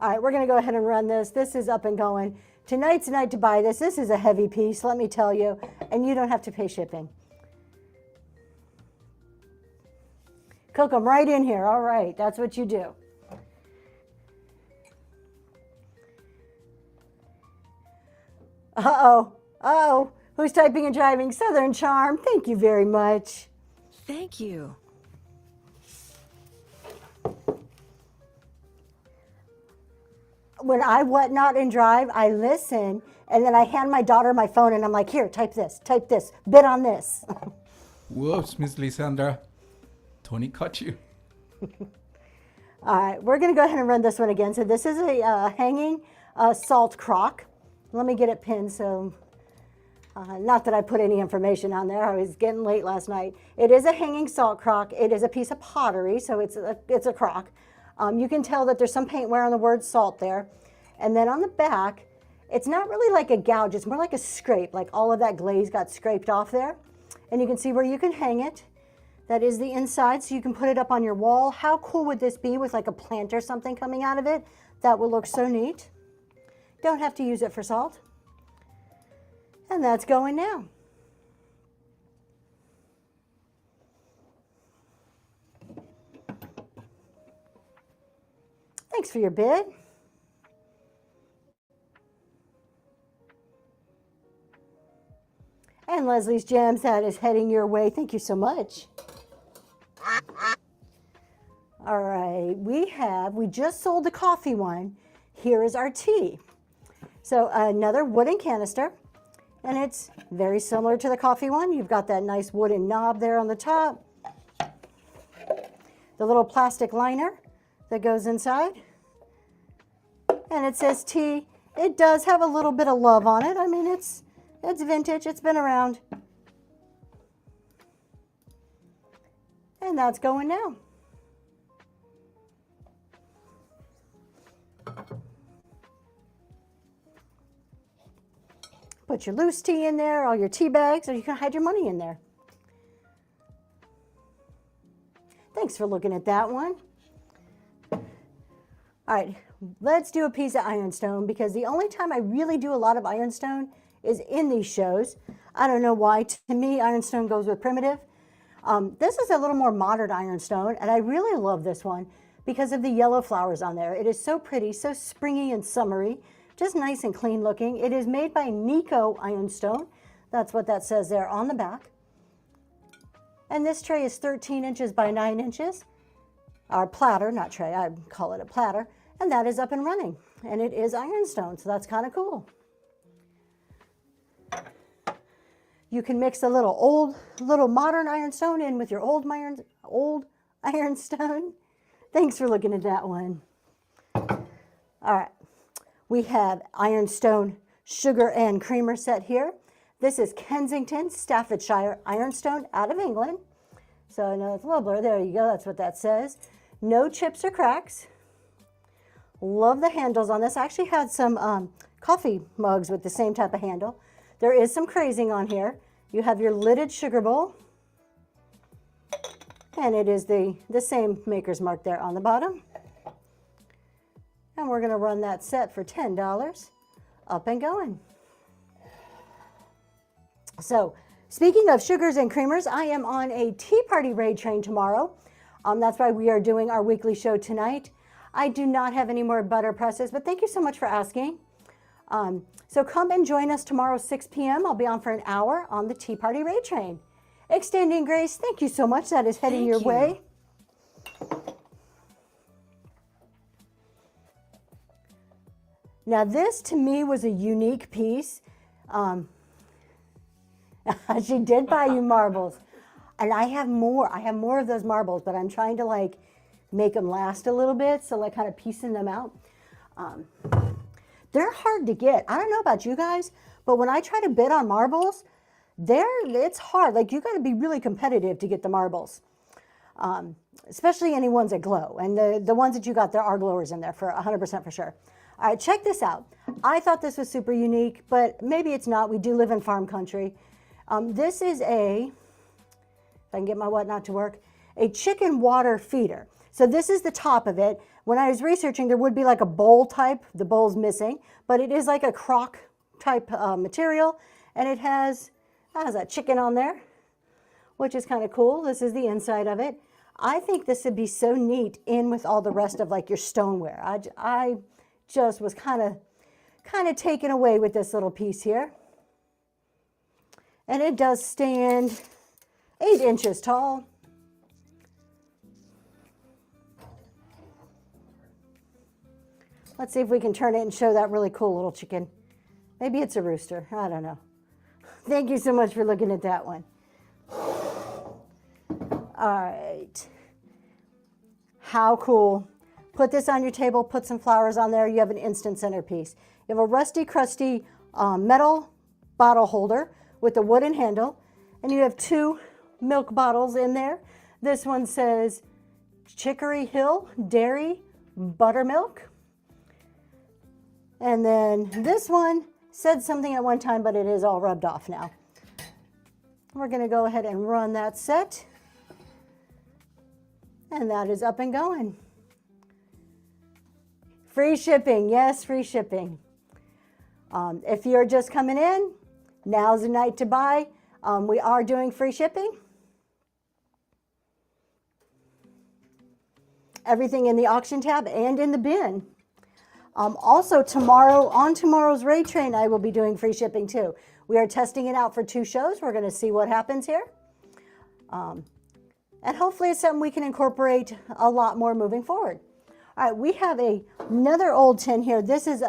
All right, we're going to go ahead and run this. This is up and going. Tonight's the night to buy this. This is a heavy piece, let me tell you, and you don't have to pay shipping. Cook them right in here. All right, that's what you do. Uh-oh. Uh-oh. Who's typing and driving? Southern Charm. Thank you very much. Thank you. When I whatnot and drive, I listen, and then I hand my daughter my phone, and I'm like, here, type this, bid on this. Whoops, Miss Lisandra. Tony caught you. All right, we're going to go ahead and run this one again. So this is a hanging salt crock. Let me get it pinned so, not that I put any information on there. I was getting late last night. It is a hanging salt crock. It is a piece of pottery, so it's a crock. You can tell that there's some paint wear on the word salt there. And then on the back, it's not really like a gouge, it's more like a scrape, like all of that glaze got scraped off there. And you can see where you can hang it. That is the inside, so you can put it up on your wall. How cool would this be with like a plant or something coming out of it? That would look so neat. Don't have to use it for salt. And that's going now. Thanks for your bid. And Leslie's Gems, that is heading your way. Thank you so much. All right, we just sold the coffee one. Here is our tea. So another wooden canister, and it's very similar to the coffee one. You've got that nice wooden knob there on the top. The little plastic liner that goes inside. And it says tea. It does have a little bit of love on it. I mean, it's vintage, it's been around. And that's going now. Put your loose tea in there, all your tea bags, or you can hide your money in there. Thanks for looking at that one. All right, let's do a piece of Ironstone, because the only time I really do a lot of Ironstone is in these shows. I don't know why. To me, Ironstone goes with primitive. This is a little more modern Ironstone, and I really love this one because of the yellow flowers on there. It is so pretty, so springy and summery, just nice and clean looking. It is made by Nico Ironstone. That's what that says there on the back. And this tray is 13 inches by 9 inches. Our platter, not tray, I call it a platter. And that is up and running. And it is Ironstone, so that's kind of cool. You can mix a little modern Ironstone in with your old Ironstone. Thanks for looking at that one. All right, we have Ironstone sugar and creamer set here. This is Kensington, Staffordshire Ironstone out of England. So I know it's a little blurry. There you go. That's what that says. No chips or cracks. Love the handles on this. I actually had some coffee mugs with the same type of handle. There is some crazing on here. You have your lidded sugar bowl. And it is the same maker's mark there on the bottom. And we're going to run that set for $10. Up and going. So, speaking of sugars and creamers, I am on a Tea Party raid train tomorrow. That's why we are doing our weekly show tonight. I do not have any more butter presses, but thank you so much for asking. So come and join us tomorrow, 6 p.m. I'll be on for an hour on the Tea Party raid train. Extending Grace, thank you so much. That is heading your way. Now this to me was a unique piece. She did buy you marbles. And I have more of those marbles, but I'm trying to like make them last a little bit. So like kind of piecing them out. They're hard to get. I don't know about you guys, but when I try to bid on marbles, it's hard. Like you got to be really competitive to get the marbles. Especially any ones that glow. And the ones that you got, there are glowers in there for 100% for sure. All right, check this out. I thought this was super unique, but maybe it's not. We do live in farm country. This is if I can get my whatnot to work, a chicken water feeder. So this is the top of it. When I was researching, there would be like a bowl type. The bowl's missing, but it is like a crock type material, and it has a chicken on there, which is kind of cool. This is the inside of it. I think this would be so neat in with all the rest of like your stoneware. I just was kind of taken away with this little piece here. And it does stand 8 inches tall. Let's see if we can turn it and show that really cool little chicken. Maybe it's a rooster, I don't know. Thank you so much for looking at that one. All right. How cool. Put this on your table, put some flowers on there, you have an instant centerpiece. You have a rusty, crusty metal bottle holder with a wooden handle, and you have 2 milk bottles in there. This one says Chicory Hill Dairy Buttermilk. And then this one said something at one time, but it is all rubbed off now. We're going to go ahead and run that set. And that is up and going. Free shipping, yes, free shipping. If you're just coming in, now's the night to buy. We are doing free shipping. Everything in the auction tab and in the bin. Also tomorrow, on tomorrow's raid train, I will be doing free shipping too. We are testing it out for 2 shows. We're going to see what happens here. And hopefully it's something we can incorporate a lot more moving forward. All right, we have another old tin here. This is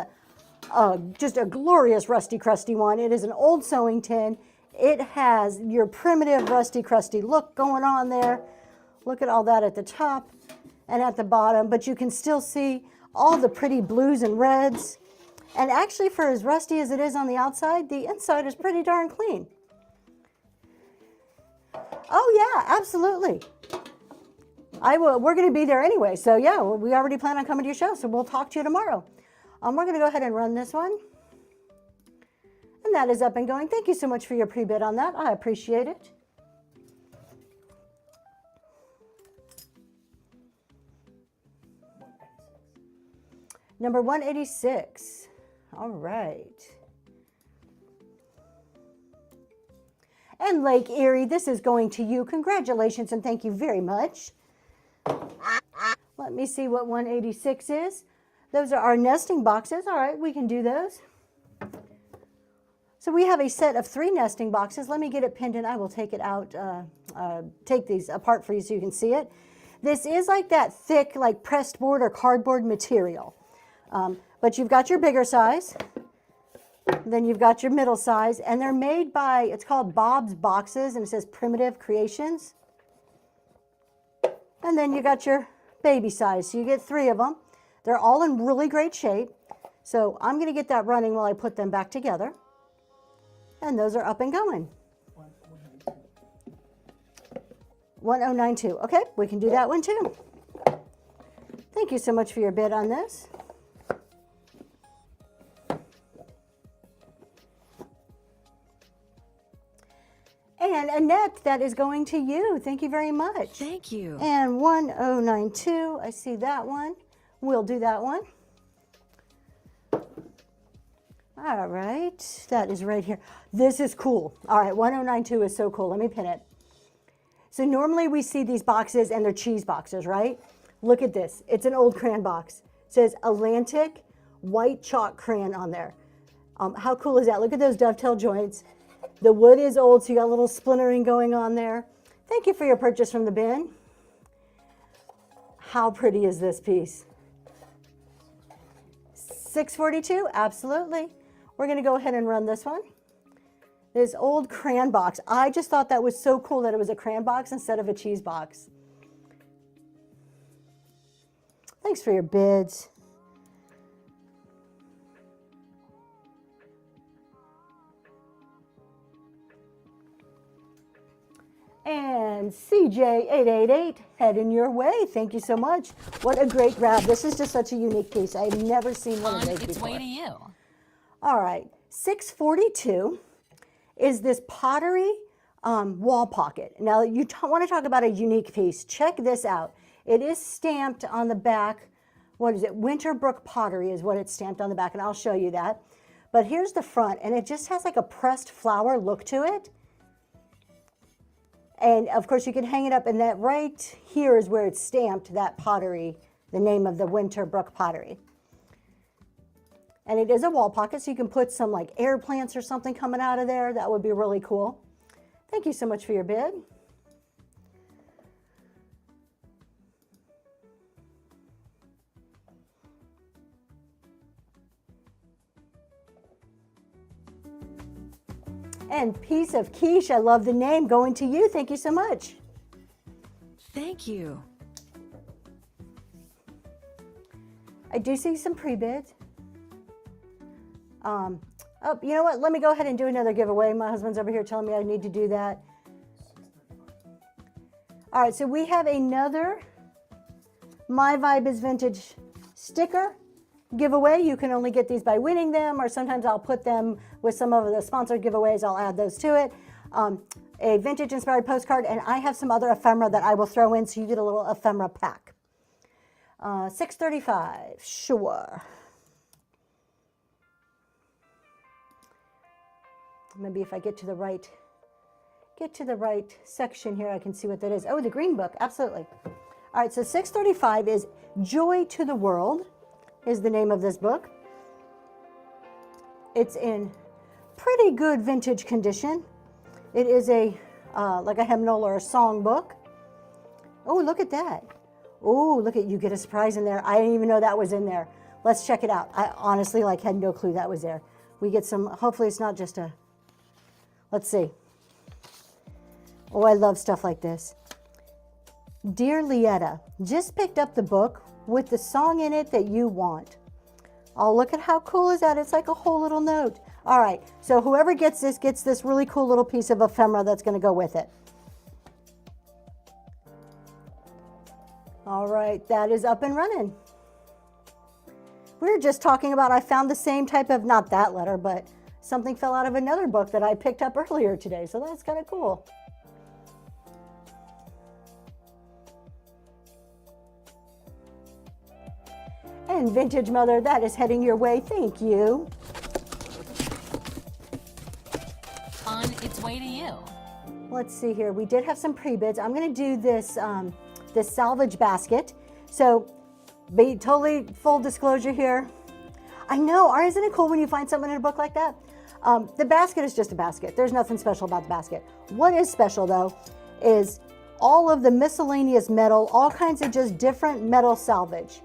just a glorious rusty crusty one. It is an old sewing tin. It has your primitive rusty crusty look going on there. Look at all that at the top and at the bottom, but you can still see all the pretty blues and reds. And actually, for as rusty as it is on the outside, the inside is pretty darn clean. Oh yeah, absolutely. We're going to be there anyway. So yeah, we already plan on coming to your show. So we'll talk to you tomorrow. We're going to go ahead and run this one. And that is up and going. Thank you so much for your pre-bid on that. I appreciate it. Number 186. All right. And Lake Erie, this is going to you. Congratulations and thank you very much. Let me see what 186 is. Those are our nesting boxes. All right, we can do those. So we have a set of 3 nesting boxes. Let me get it pinned in. I will take it out, take these apart for you so you can see it. This is like that thick, like pressed board or cardboard material. But you've got your bigger size. Then you've got your middle size. And they're made by, it's called Bob's Boxes, and it says Primitive Creations. And then you got your baby size. So you get 3 of them. They're all in really great shape. So I'm going to get that running while I put them back together. And those are up and going. 1092. Okay, we can do that one too. Thank you so much for your bid on this. And Annette, that is going to you. Thank you very much. Thank you. And 1092, I see that one. We'll do that one. All right, that is right here. This is cool. All right, 1092 is so cool. Let me pin it. So normally we see these boxes and they're cheese boxes, right? Look at this. It's an old crayon box. It says Atlantic white chalk crayon on there. How cool is that? Look at those dovetail joints. The wood is old, so you got a little splintering going on there. Thank you for your purchase from the bin. How pretty is this piece? $642, absolutely. We're gonna go ahead and run this one. This old crayon box. I just thought that was so cool that it was a crayon box instead of a cheese box. Thanks for your bids. And CJ888, heading your way. Thank you so much. What a great grab. This is just such a unique piece. I've never seen one of On those its before. way to you. All right, 642 is this pottery wall pocket. Now, you want to talk about a unique piece. Check this out. It is stamped on the back. What is it? Winterbrook Pottery is what it's stamped on the back, and I'll show you that. But here's the front, and it just has like a pressed flower look to it. And of course, you can hang it up, and that right here is where it's stamped, that pottery, the name of the Winterbrook Pottery. And it is a wall pocket, so you can put some like air plants or something coming out of there. That would be really cool. Thank you so much for your bid. And Piece of Quiche, I love the name, going to you. Thank you so much. Thank you. I do see some pre-bids. Oh, you know what? Let me go ahead and do another giveaway. My husband's over here telling me I need to do that. All right, so we have another My Vibe is Vintage sticker giveaway. You can only get these by winning them, or sometimes I'll put them with some of the sponsored giveaways. I'll add those to it. A vintage inspired postcard, and I have some other ephemera that I will throw in, so you get a little ephemera pack. $635, sure. Maybe if I get to the right section here, I can see what that is. Oh, the green book, absolutely. All right, so $635 is Joy to the World, is the name of this book. It's in pretty good vintage condition. It is a like a hymnal or a song book. Oh, look at that. Oh, look at, you get a surprise in there. I didn't even know that was in there. Let's check it out. I honestly had no clue that was there. We get some, hopefully it's not just a, let's see. Oh, I love stuff like this. Dear Lietta, just picked up the book with the song in it that you want. Oh, look at how cool is that? It's like a whole little note. All right, so whoever gets this really cool little piece of ephemera that's going to go with it. All right, that is up and running. We were just talking about, I found the same type of, not that letter, but something fell out of another book that I picked up earlier today, so that's kind of cool. And Vintage Mother, that is heading your way. Thank you. On its way to you. Let's see here. We did have some pre-bids. I'm going to do this this salvage basket. So, be totally full disclosure here. I know, isn't it cool when you find something in a book like that? The basket is just a basket. There's nothing special about the basket. What is special though is all of the miscellaneous metal, all kinds of just different metal salvage.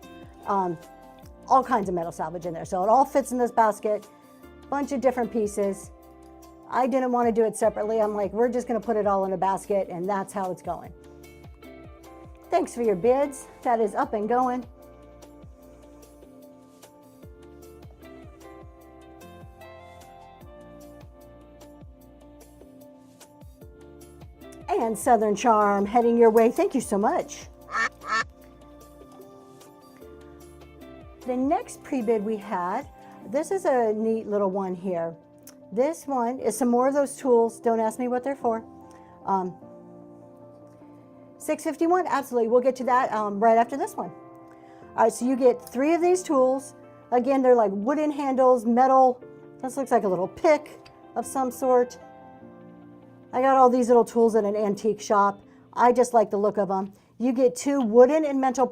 All kinds of metal salvage in there. So it all fits in this basket, bunch of different pieces. I didn't want to do it separately. I'm like, we're just going to put it all in a basket, and that's how it's going. Thanks for your bids. That is up and going. And Southern Charm heading your way. Thank you so much. The next pre-bid we had, this is a neat little one here. This one is some more of those tools. Don't ask me what they're for. $6.51, absolutely. We'll get to that right after this one. All right, so you get 3 of these tools. Again, they're like wooden handles, metal. This looks like a little pick of some sort. I got all these little tools at an antique shop. I just like the look of them. You get 2 wooden and metal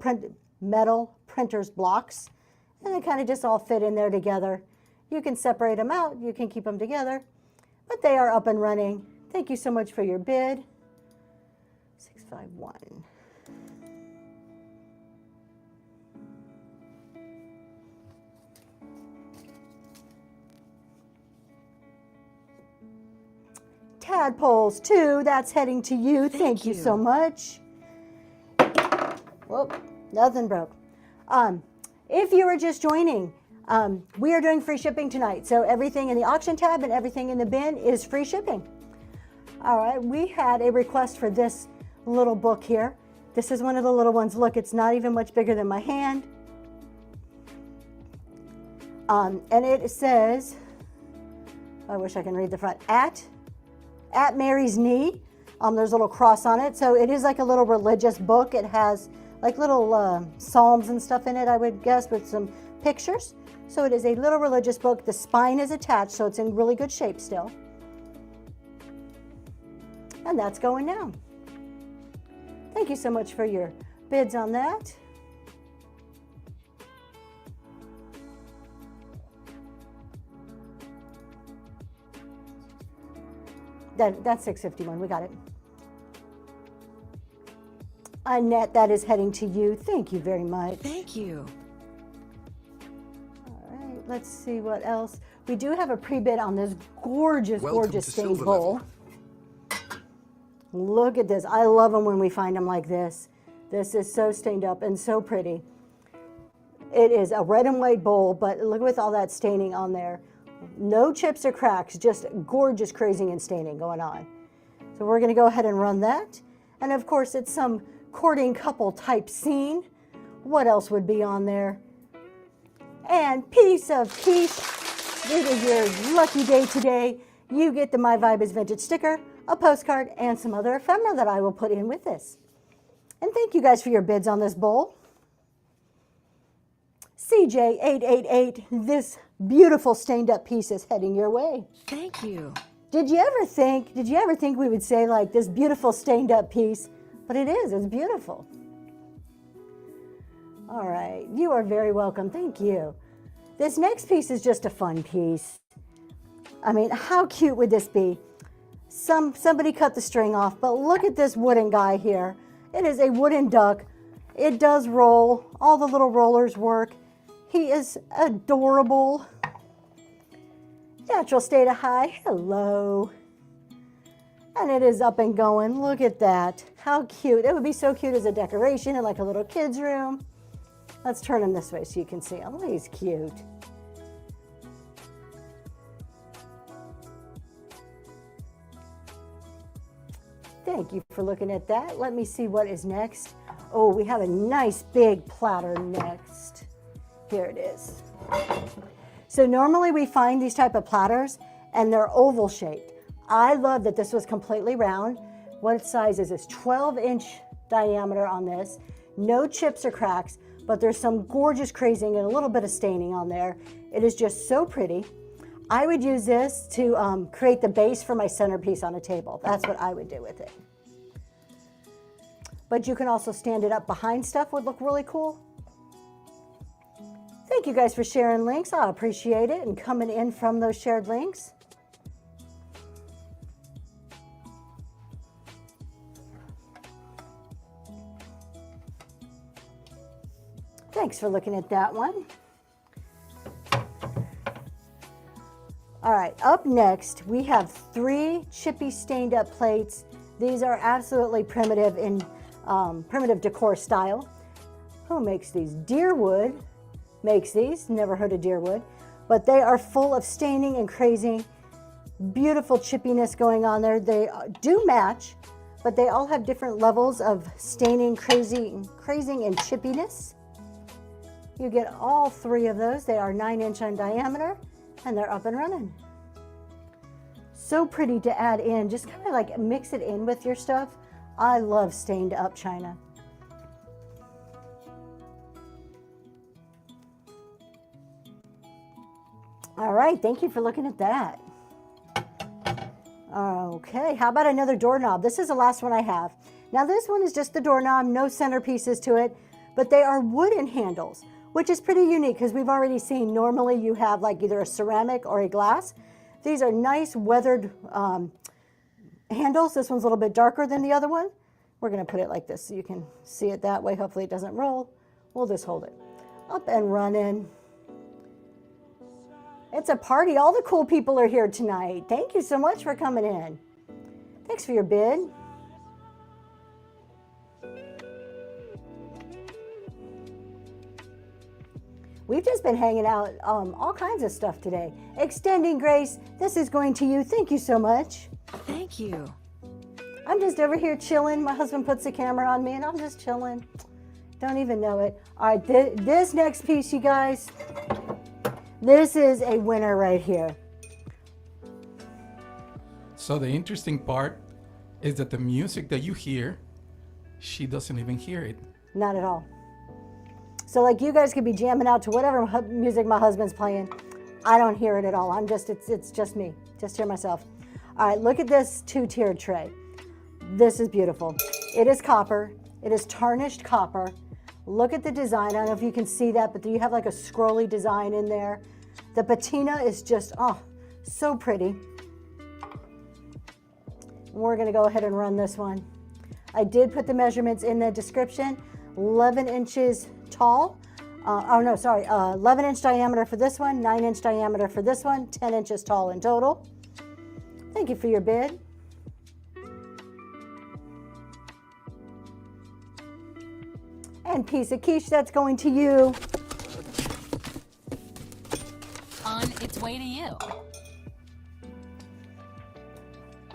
printer's blocks, and they kind of just all fit in there together. You can separate them out, you can keep them together, but they are up and running. Thank you so much for your bid. 651. Tadpoles 2, that's heading to you. Thank you so much. Whoop, nothing broke. If you are just joining, we are doing free shipping tonight. So everything in the auction tab and everything in the bin is free shipping. All right, we had a request for this little book here. This is one of the little ones. Look, it's not even much bigger than my hand. And it says, I wish I can read the front, at Mary's knee. There's a little cross on it. So it is like a little religious book. It has like little psalms and stuff in it, I would guess, with some pictures. So it is a little religious book. The spine is attached, so it's in really good shape still. And that's going now. Thank you so much for your bids on that. That's $6.51. We got it. Annette, that is heading to you. Thank you very much. Thank you. All right, let's see what else. We do have a pre-bid on this gorgeous, gorgeous stained bowl. Look at this. I love them when we find them like this. This is so stained up and so pretty. It is a red and white bowl, but look with all that staining on there. No chips or cracks, just gorgeous crazing and staining going on. So we're going to go ahead and run that. And of course, it's some courting couple type scene. What else would be on there? And piece of quiche. It is your lucky day today. You get the My Vibe is Vintage sticker, a postcard, and some other ephemera that I will put in with this. And thank you guys for your bids on this bowl. CJ888, this beautiful stained up piece is heading your way. Thank you. Did you ever think we would say like this beautiful stained up piece? But it is, it's beautiful. All right, you are very welcome, thank you. This next piece is just a fun piece. I mean, how cute would this be? Somebody cut the string off, but look at this wooden guy here. It is a wooden duck. It does roll, all the little rollers work. He is adorable. Natural state of high, hello. And it is up and going, look at that. How cute, it would be so cute as a decoration in like a little kid's room. Let's turn him this way so you can see him, oh, he's cute. Thank you for looking at that. Let me see what is next. Oh, we have a nice big platter next. Here it is. So normally we find these type of platters and they're oval shaped. I love that this was completely round. What size is this? 12-inch diameter on this. No chips or cracks, but there's some gorgeous crazing and a little bit of staining on there. It is just so pretty. I would use this to create the base for my centerpiece on a table. That's what I would do with it. But you can also stand it up behind stuff, would look really cool. Thank you guys for sharing links. I appreciate it and coming in from those shared links. Thanks for looking at that one. All right, up next, we have 3 chippy stained up plates. These are absolutely primitive in primitive decor style. Who makes these? Deerwood makes these, never heard of Deerwood, but they are full of staining and crazing. Beautiful chippiness going on there. They do match but they all have different levels of staining, crazing, and chippiness. You get all 3 of those. They are 9-inch in diameter, and they're up and running. So pretty to add in. Just kind of like mix it in with your stuff. I love stained up china. All right, thank you for looking at that. Okay, how about another doorknob? This is the last one I have. Now this one is just the doorknob, no centerpieces to it, but they are wooden handles, which is pretty unique because we've already seen normally you have like either a ceramic or a glass. These are nice weathered handles. This one's a little bit darker than the other one. We're gonna put it like this so you can see it that way. Hopefully it doesn't roll. We'll just hold it. Up and running. It's a party. All the cool people are here tonight. Thank you so much for coming in. Thanks for your bid. We've just been hanging out all kinds of stuff today. Extending Grace, this is going to you. Thank you so much. Thank you. I'm just over here chilling. My husband puts the camera on me and I'm just chilling. Don't even know it. All right, this next piece, you guys, this is a winner right here. So the interesting part is that the music that you hear, she doesn't even hear it. Not at all. So like you guys could be jamming out to whatever music my husband's playing. I don't hear it at all. It's just me. Just hear myself. All right, look at this 2-tiered tray. This is beautiful. It is copper. It is tarnished copper. Look at the design. I don't know if you can see that, but you have like a scrolly design in there. The patina is just, oh, so pretty. We're gonna go ahead and run this one. I did put the measurements in the description. 11 inches tall. 11-inch diameter for this one, 9-inch diameter for this one, 10 inches tall in total. Thank you for your bid. And piece of quiche, that's going to you. On its way to you.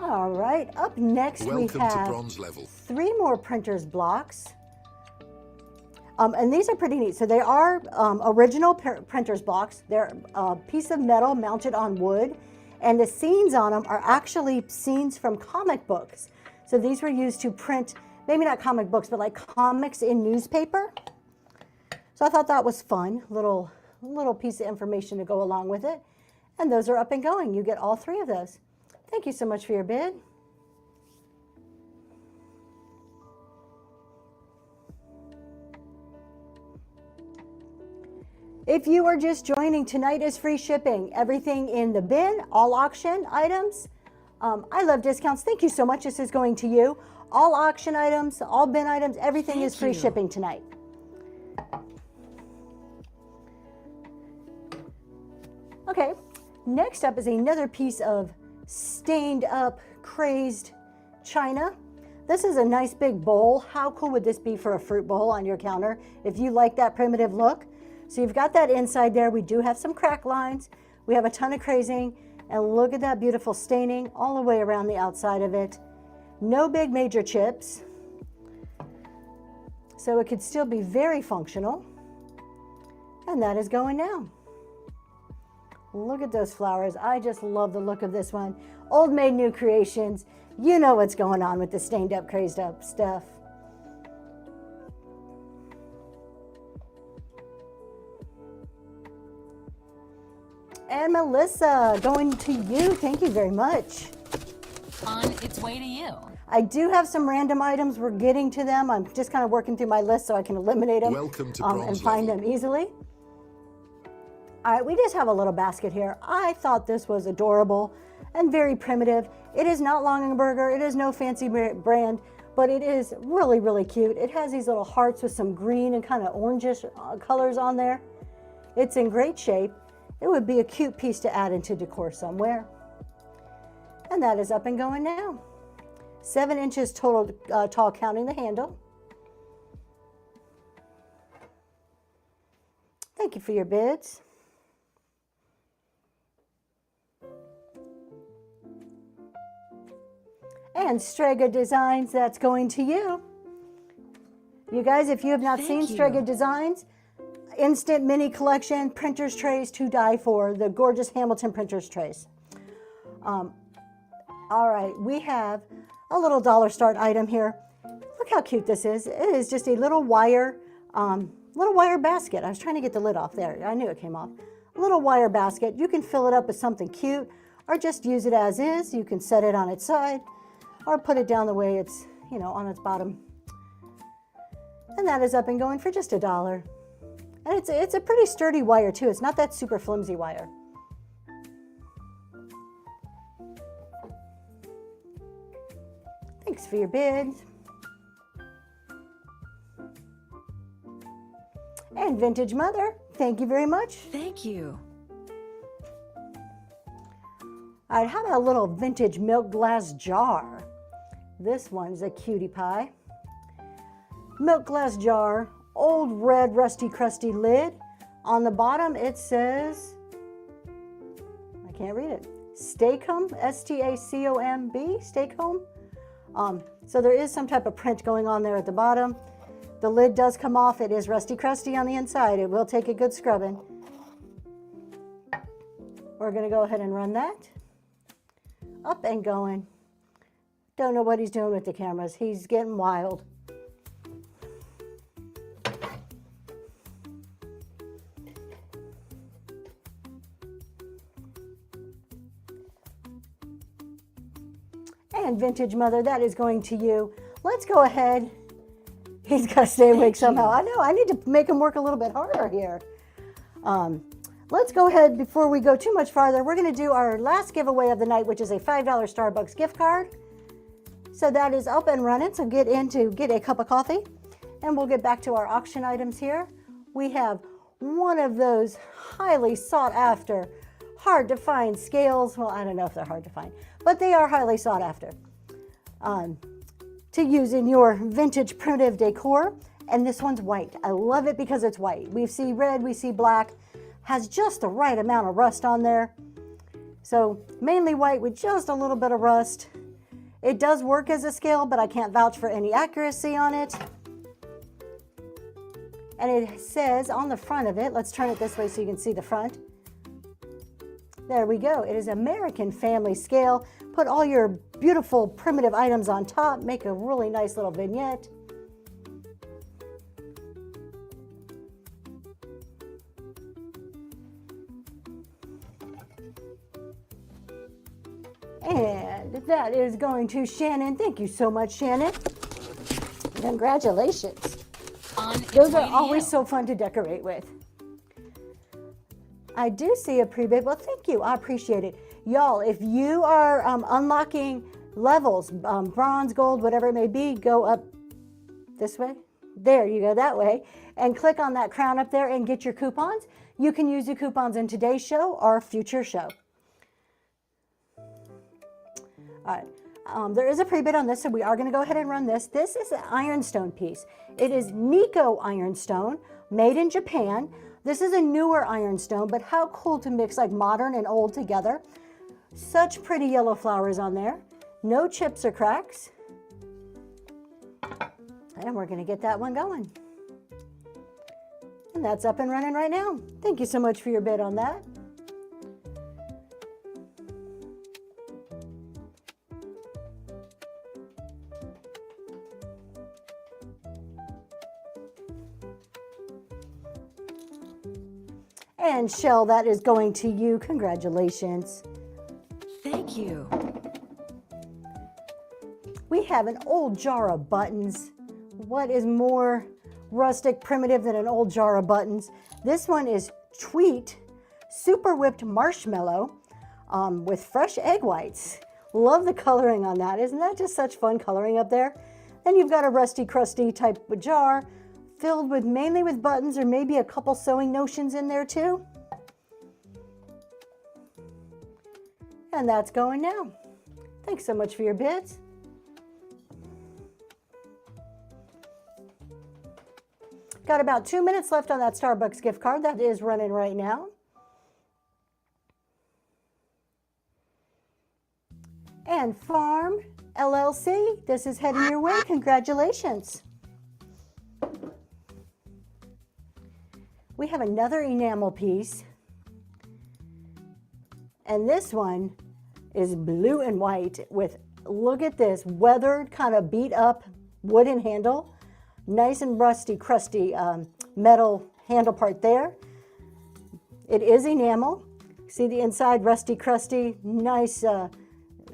All right, up next we Welcome to have bronze level. 3 more printer's blocks. And these are pretty neat. So they are original printer's blocks. They're a piece of metal mounted on wood, and the scenes on them are actually scenes from comic books. So these were used to print, maybe not comic books, but like comics in newspaper. So I thought that was fun, little piece of information to go along with it. And those are up and going. You get all 3 of those. Thank you so much for your bid. If you are just joining, tonight is free shipping. Everything in the bin, all auction items. I love discounts. Thank you so much. This is going to you. All auction items, all bin items, everything is free shipping tonight. Okay, next up is another piece of stained up, crazed china. This is a nice big bowl. How cool would this be for a fruit bowl on your counter if you like that primitive look? So you've got that inside there. We do have some crack lines. We have a ton of crazing, and look at that beautiful staining all the way around the outside of it. No big major chips. So it could still be very functional. And that is going now. Look at those flowers. I just love the look of this one. Old Maid New Creations. You know what's going on with the stained up, crazed up stuff. And Melissa, going to you. Thank you very much. On its way to you. I do have some random items. We're getting to them. I'm just kind of working through my list so I can eliminate them Welcome to and bronze find level. them easily. All right, we just have a little basket here. I thought this was adorable and very primitive. It is not Longaberger. It is no fancy brand, but it is really, really cute. It has these little hearts with some green and kind of orangish colors on there. It's in great shape. It would be a cute piece to add into decor somewhere. And that is up and going now. 7 inches total tall, counting the handle. Thank you for your bids. And Strega Designs, that's going to you. You guys, if you have not seen Thank you. Strega Designs, instant mini collection, printers trays to die for, the gorgeous Hamilton printers trays. All right, we have a little dollar start item here. Look how cute this is. It is just a little wire basket. I was trying to get the lid off there. I knew it came off. A little wire basket. You can fill it up with something cute or just use it as is. You can set it on its side or put it down the way it's, on its bottom. And that is up and going for just $1. And it's a pretty sturdy wire too. It's not that super flimsy wire. Thanks for your bid. And Vintage Mother, thank you very much. Thank you. All right, how about a little vintage milk glass jar? This one's a cutie pie. Milk glass jar, old red rusty crusty lid. On the bottom it says, I can't read it, Stacomb, S-T-A-C-O-M-B, Stacomb. So there is some type of print going on there at the bottom. The lid does come off. It is rusty crusty on the inside. It will take a good scrubbing. We're going to go ahead and run that. Up and going. Don't know what he's doing with the cameras. He's getting wild. And Vintage Mother, that is going to you. Let's go ahead. He's got to stay awake somehow. I know, I need to make him work a little bit harder here. Let's go ahead, before we go too much farther, we're going to do our last giveaway of the night, which is a $5 Starbucks gift card. So that is up and running, so get in to get a cup of coffee. And we'll get back to our auction items here. We have one of those highly sought after, hard to find scales. Well, I don't know if they're hard to find, but they are highly sought after. To use in your vintage primitive decor. And this one's white. I love it because it's white. We see red, we see black, has just the right amount of rust on there. So mainly white with just a little bit of rust. It does work as a scale, but I can't vouch for any accuracy on it. And it says on the front of it, let's turn it this way so you can see the front. There we go. It is American Family Scale. Put all your beautiful primitive items on top. Make a really nice little vignette. And that is going to Shannon. Thank you so much, Shannon. Congratulations. Those are always so fun to decorate with. I do see a pre-bid. Well, thank you. I appreciate it. Y'all, if you are unlocking levels, bronze, gold, whatever it may be, go up this way. There you go, that way. And click on that crown up there and get your coupons. You can use the coupons in today's show or a future show. All right. There is a pre-bid on this, so we are going to go ahead and run this. This is an Ironstone piece. It is Nico Ironstone, made in Japan. This is a newer Ironstone, but how cool to mix like modern and old together. Such pretty yellow flowers on there. No chips or cracks. And we're going to get that one going. And that's up and running right now. Thank you so much for your bid on that. And Shell, that is going to you. Congratulations. Thank you. We have an old jar of buttons. What is more rustic, primitive than an old jar of buttons? This one is Tweet Super Whipped Marshmallow with fresh egg whites. Love the coloring on that. Isn't that just such fun coloring up there? Then you've got a rusty, crusty type of jar filled with mainly with buttons or maybe a couple sewing notions in there too. And that's going now. Thanks so much for your bids. Got about 2 minutes left on that Starbucks gift card. That is running right now. And Farm LLC. This is heading your way. Congratulations. We have another enamel piece. And this one is blue and white with, look at this, weathered, kind of beat up wooden handle. Nice and rusty, crusty metal handle part there. It is enamel. See the inside, rusty, crusty, nice,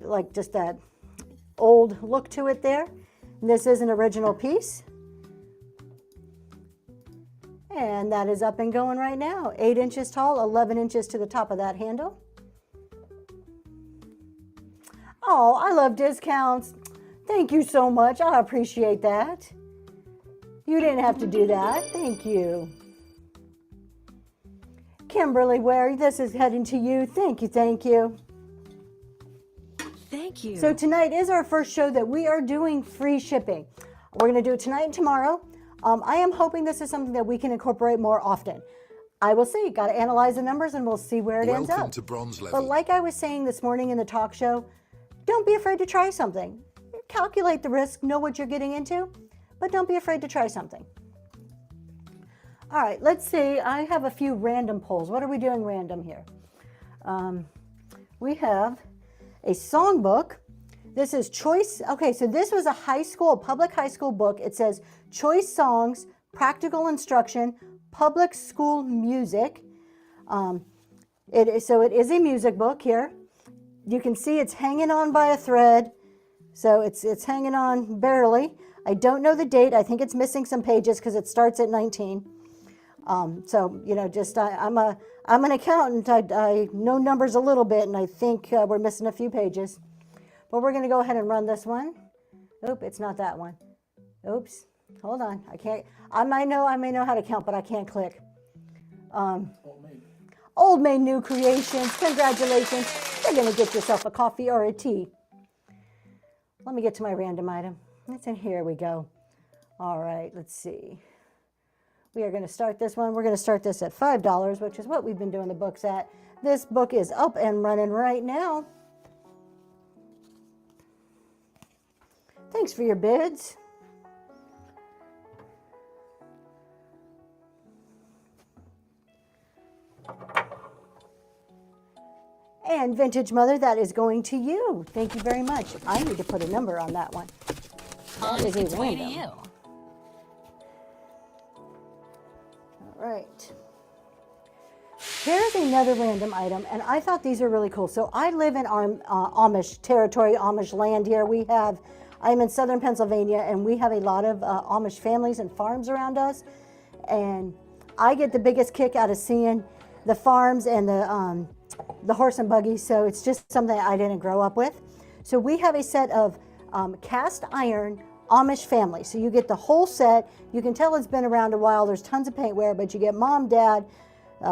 like just that old look to it there. And this is an original piece. And that is up and going right now. 8 inches tall, 11 inches to the top of that handle. Oh, I love discounts. Thank you so much. I appreciate that. You didn't have to do that. Thank you. Kimberly Ware, this is heading to you. Thank you, thank you. Thank you. So tonight is our first show that we are doing free shipping. We're going to do it tonight and tomorrow. I am hoping this is something that we can incorporate more often. I will see. Got to analyze the numbers and we'll see where it ends up. Welcome to bronze level. But like I was saying this morning in the talk show, don't be afraid to try something. Calculate the risk, know what you're getting into, but don't be afraid to try something. All right, let's see. I have a few random polls. What are we doing random here? We have a songbook. This is choice. Okay, so this was a high school, public high school book. It says choice songs, practical instruction, public school music. So it is a music book here. You can see it's hanging on by a thread. So it's hanging on barely. I don't know the date. I think it's missing some pages because it starts at 19. So, you know, just I'm an accountant. I know numbers a little bit, and I think we're missing a few pages. But we're going to go ahead and run this one. Oop, it's not that one. Oops, hold on. I can't. I may know how to count, but I can't click. Old Maid New Creations. Congratulations. You're going to get yourself a coffee or a tea. Let me get to my random item. It's in here. We go. All right, let's see. We are going to start this one. We're going to start this at $5, which is what we've been doing the books at. This book is up and running right now. Thanks for your bids. And Vintage Mother, that is going to you. Thank you very much. I need to put a number on that one. That is Its a way to random. you. All right. Here's another random item, and I thought these are really cool. So I live in our Amish territory, Amish land here. I'm in southern Pennsylvania, and we have a lot of Amish families and farms around us. And I get the biggest kick out of seeing the farms and the horse and buggy. So it's just something I didn't grow up with. So we have a set of cast iron Amish family. So you get the whole set. You can tell it's been around a while. There's tons of paintware, but you get mom, dad,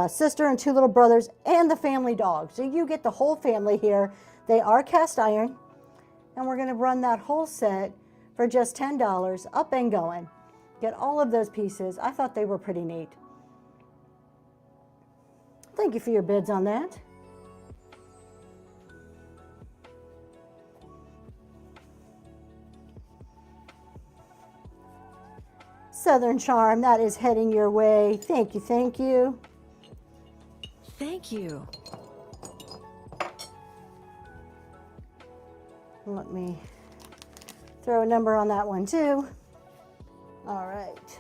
sister, and 2 little brothers, and the family dog. So you get the whole family here. They are cast iron, and we're going to run that whole set for just $10, up and going. Get all of those pieces. I thought they were pretty neat. Thank you for your bids on that. Southern Charm, that is heading your way. Thank you, thank you. Thank you. Let me throw a number on that one too. All right.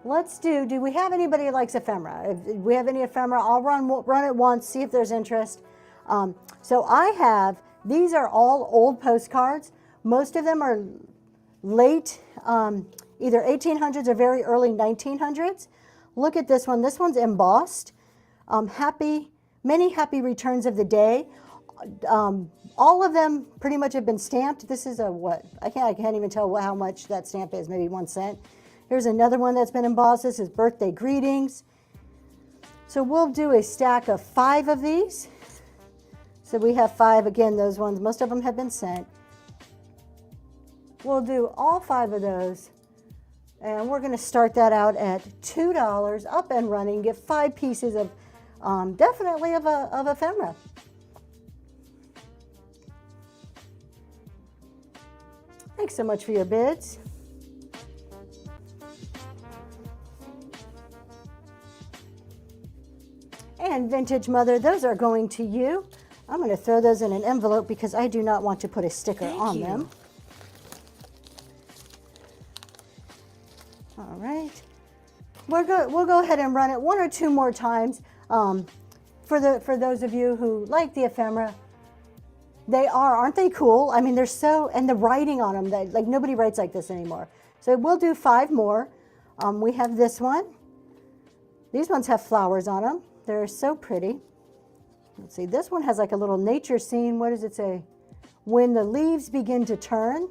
Let's do we have anybody who likes ephemera? If we have any ephemera, I'll run it once, see if there's interest. So I have, these are all old postcards. Most of them are late, either 1800s or very early 1900s. Look at this one. This one's embossed. Many happy returns of the day. All of them pretty much have been stamped. This is a what? I can't even tell how much that stamp is, maybe 1 cent. Here's another one that's been embossed. This is birthday greetings. So we'll do a stack of 5 of these. So we have 5, again, those ones, most of them have been sent. We'll do all 5 of those. And we're gonna start that out at $2, up and running, get 5 pieces of, definitely of ephemera. Thanks so much for your bids. And Vintage Mother, those are going to you. I'm going to throw those in an envelope because I do not want to put a sticker on them. All right. We'll go ahead and run it one or two more times. For those of you who like the ephemera, aren't they cool? I mean, they're so, and the writing on them, like nobody writes like this anymore. So we'll do 5 more. We have this one. These ones have flowers on them. They're so pretty. Let's see, this one has like a little nature scene. What does it say? When the leaves begin to turn.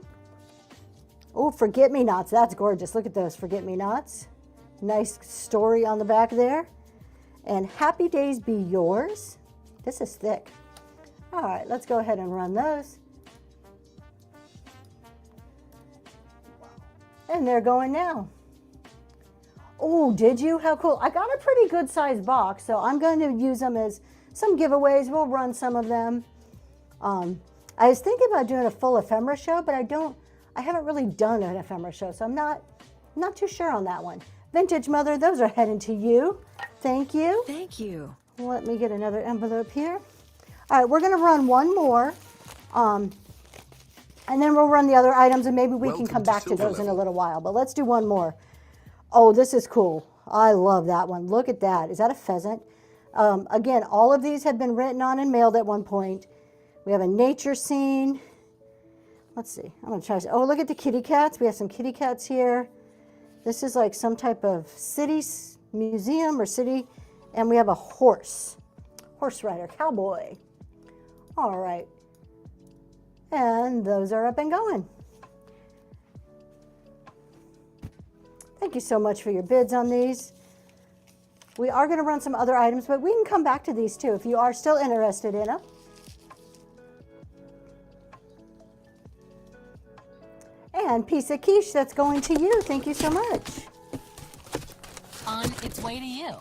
Oh, forget-me-nots. That's gorgeous. Look at those forget-me-nots. Nice story on the back there. And happy days be yours. This is thick. All right, let's go ahead and run those. And they're going now. Oh, did you? How cool. I got a pretty good sized box, so I'm going to use them as some giveaways. We'll run some of them. I was thinking about doing a full ephemera show, but I haven't really done an ephemera show, so I'm not too sure on that one. Vintage Mother, those are heading to you. Thank you. Thank you. Let me get another envelope here. All right, we're going to run one more, and then we'll run the other items, and maybe we can come back to those in a little while. But let's do one more. Oh, this is cool. I love that one. Look at that. Is that a pheasant? Again, all of these have been written on and mailed at one point. We have a nature scene. Let's see. I'm going to try. Oh, look at the kitty cats. We have some kitty cats here. This is like some type of city museum or city. And we have a horse. Horse rider, cowboy. All right. And those are up and going. Thank you so much for your bids on these. We are going to run some other items, but we can come back to these too if you are still interested in them. And piece of quiche, that's going to you. Thank you so much. On its way to you.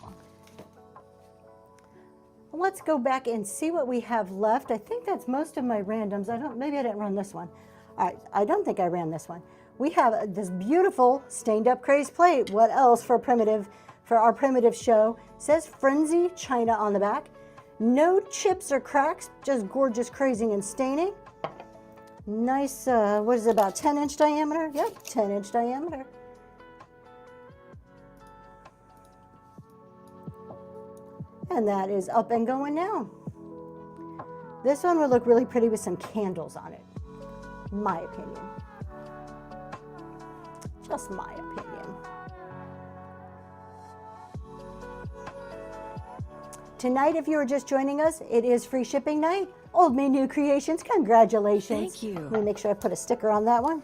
Let's go back and see what we have left. I think that's most of my randoms. Maybe I didn't run this one. All right, I don't think I ran this one. We have this beautiful stained up craze plate. What else for our primitive show? It says Frenzy China on the back. No chips or cracks, just gorgeous crazing and staining. Nice, what is it, about 10-inch diameter? Yep, 10-inch diameter. And that is up and going now. This one would look really pretty with some candles on it, in my opinion. Just my opinion. Tonight, if you are just joining us, it is free shipping night. Old Me New Creations, congratulations. Thank you. Let me make sure I put a sticker on that one.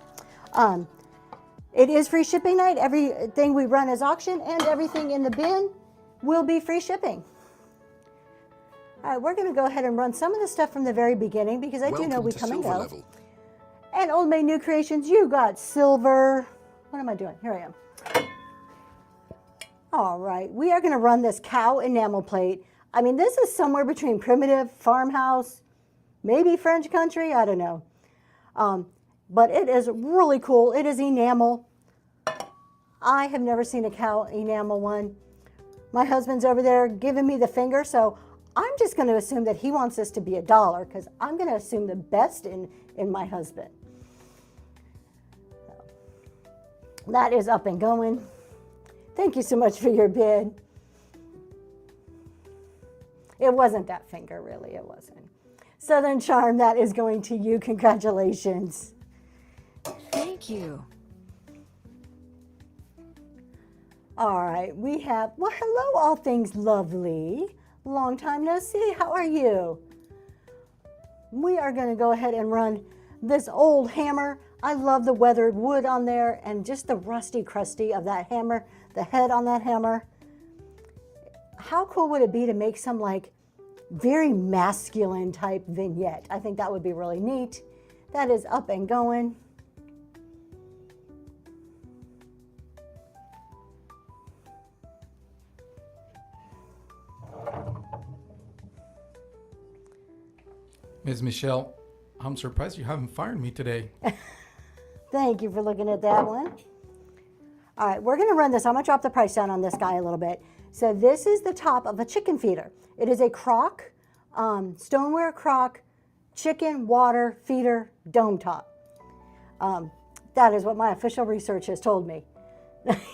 It is free shipping night. Everything we run is auction, and everything in the bin will be free shipping. All right, we're going to go ahead and run some of the stuff from the very beginning because I do know we come and go. Level. And Old Maid New Creations, you got silver. What am I doing? Here I am. All right, we are going to run this cow enamel plate. I mean, this is somewhere between primitive, farmhouse, maybe French country, I don't know. But it is really cool. It is enamel. I have never seen a cow enamel one. My husband's over there giving me the finger, so I'm just going to assume that he wants this to be $1 because I'm going to assume the best in my husband. That is up and going. Thank you so much for your bid. It wasn't that finger, really. It wasn't. Southern Charm, that is going to you. Congratulations. Thank you. All right, we have, well, hello, all things lovely. Long time no see. How are you? We are going to go ahead and run this old hammer. I love the weathered wood on there and just the rusty crusty of that hammer, the head on that hammer. How cool would it be to make some like very masculine type vignette? I think that would be really neat. That is up and going. Ms. Michelle, I'm surprised you haven't fired me today. Thank you for looking at that one. All right, we're gonna run this. I'm gonna drop the price down on this guy a little bit. So this is the top of a chicken feeder. It is a crock, stoneware crock, chicken water feeder dome top. That is what my official research has told me.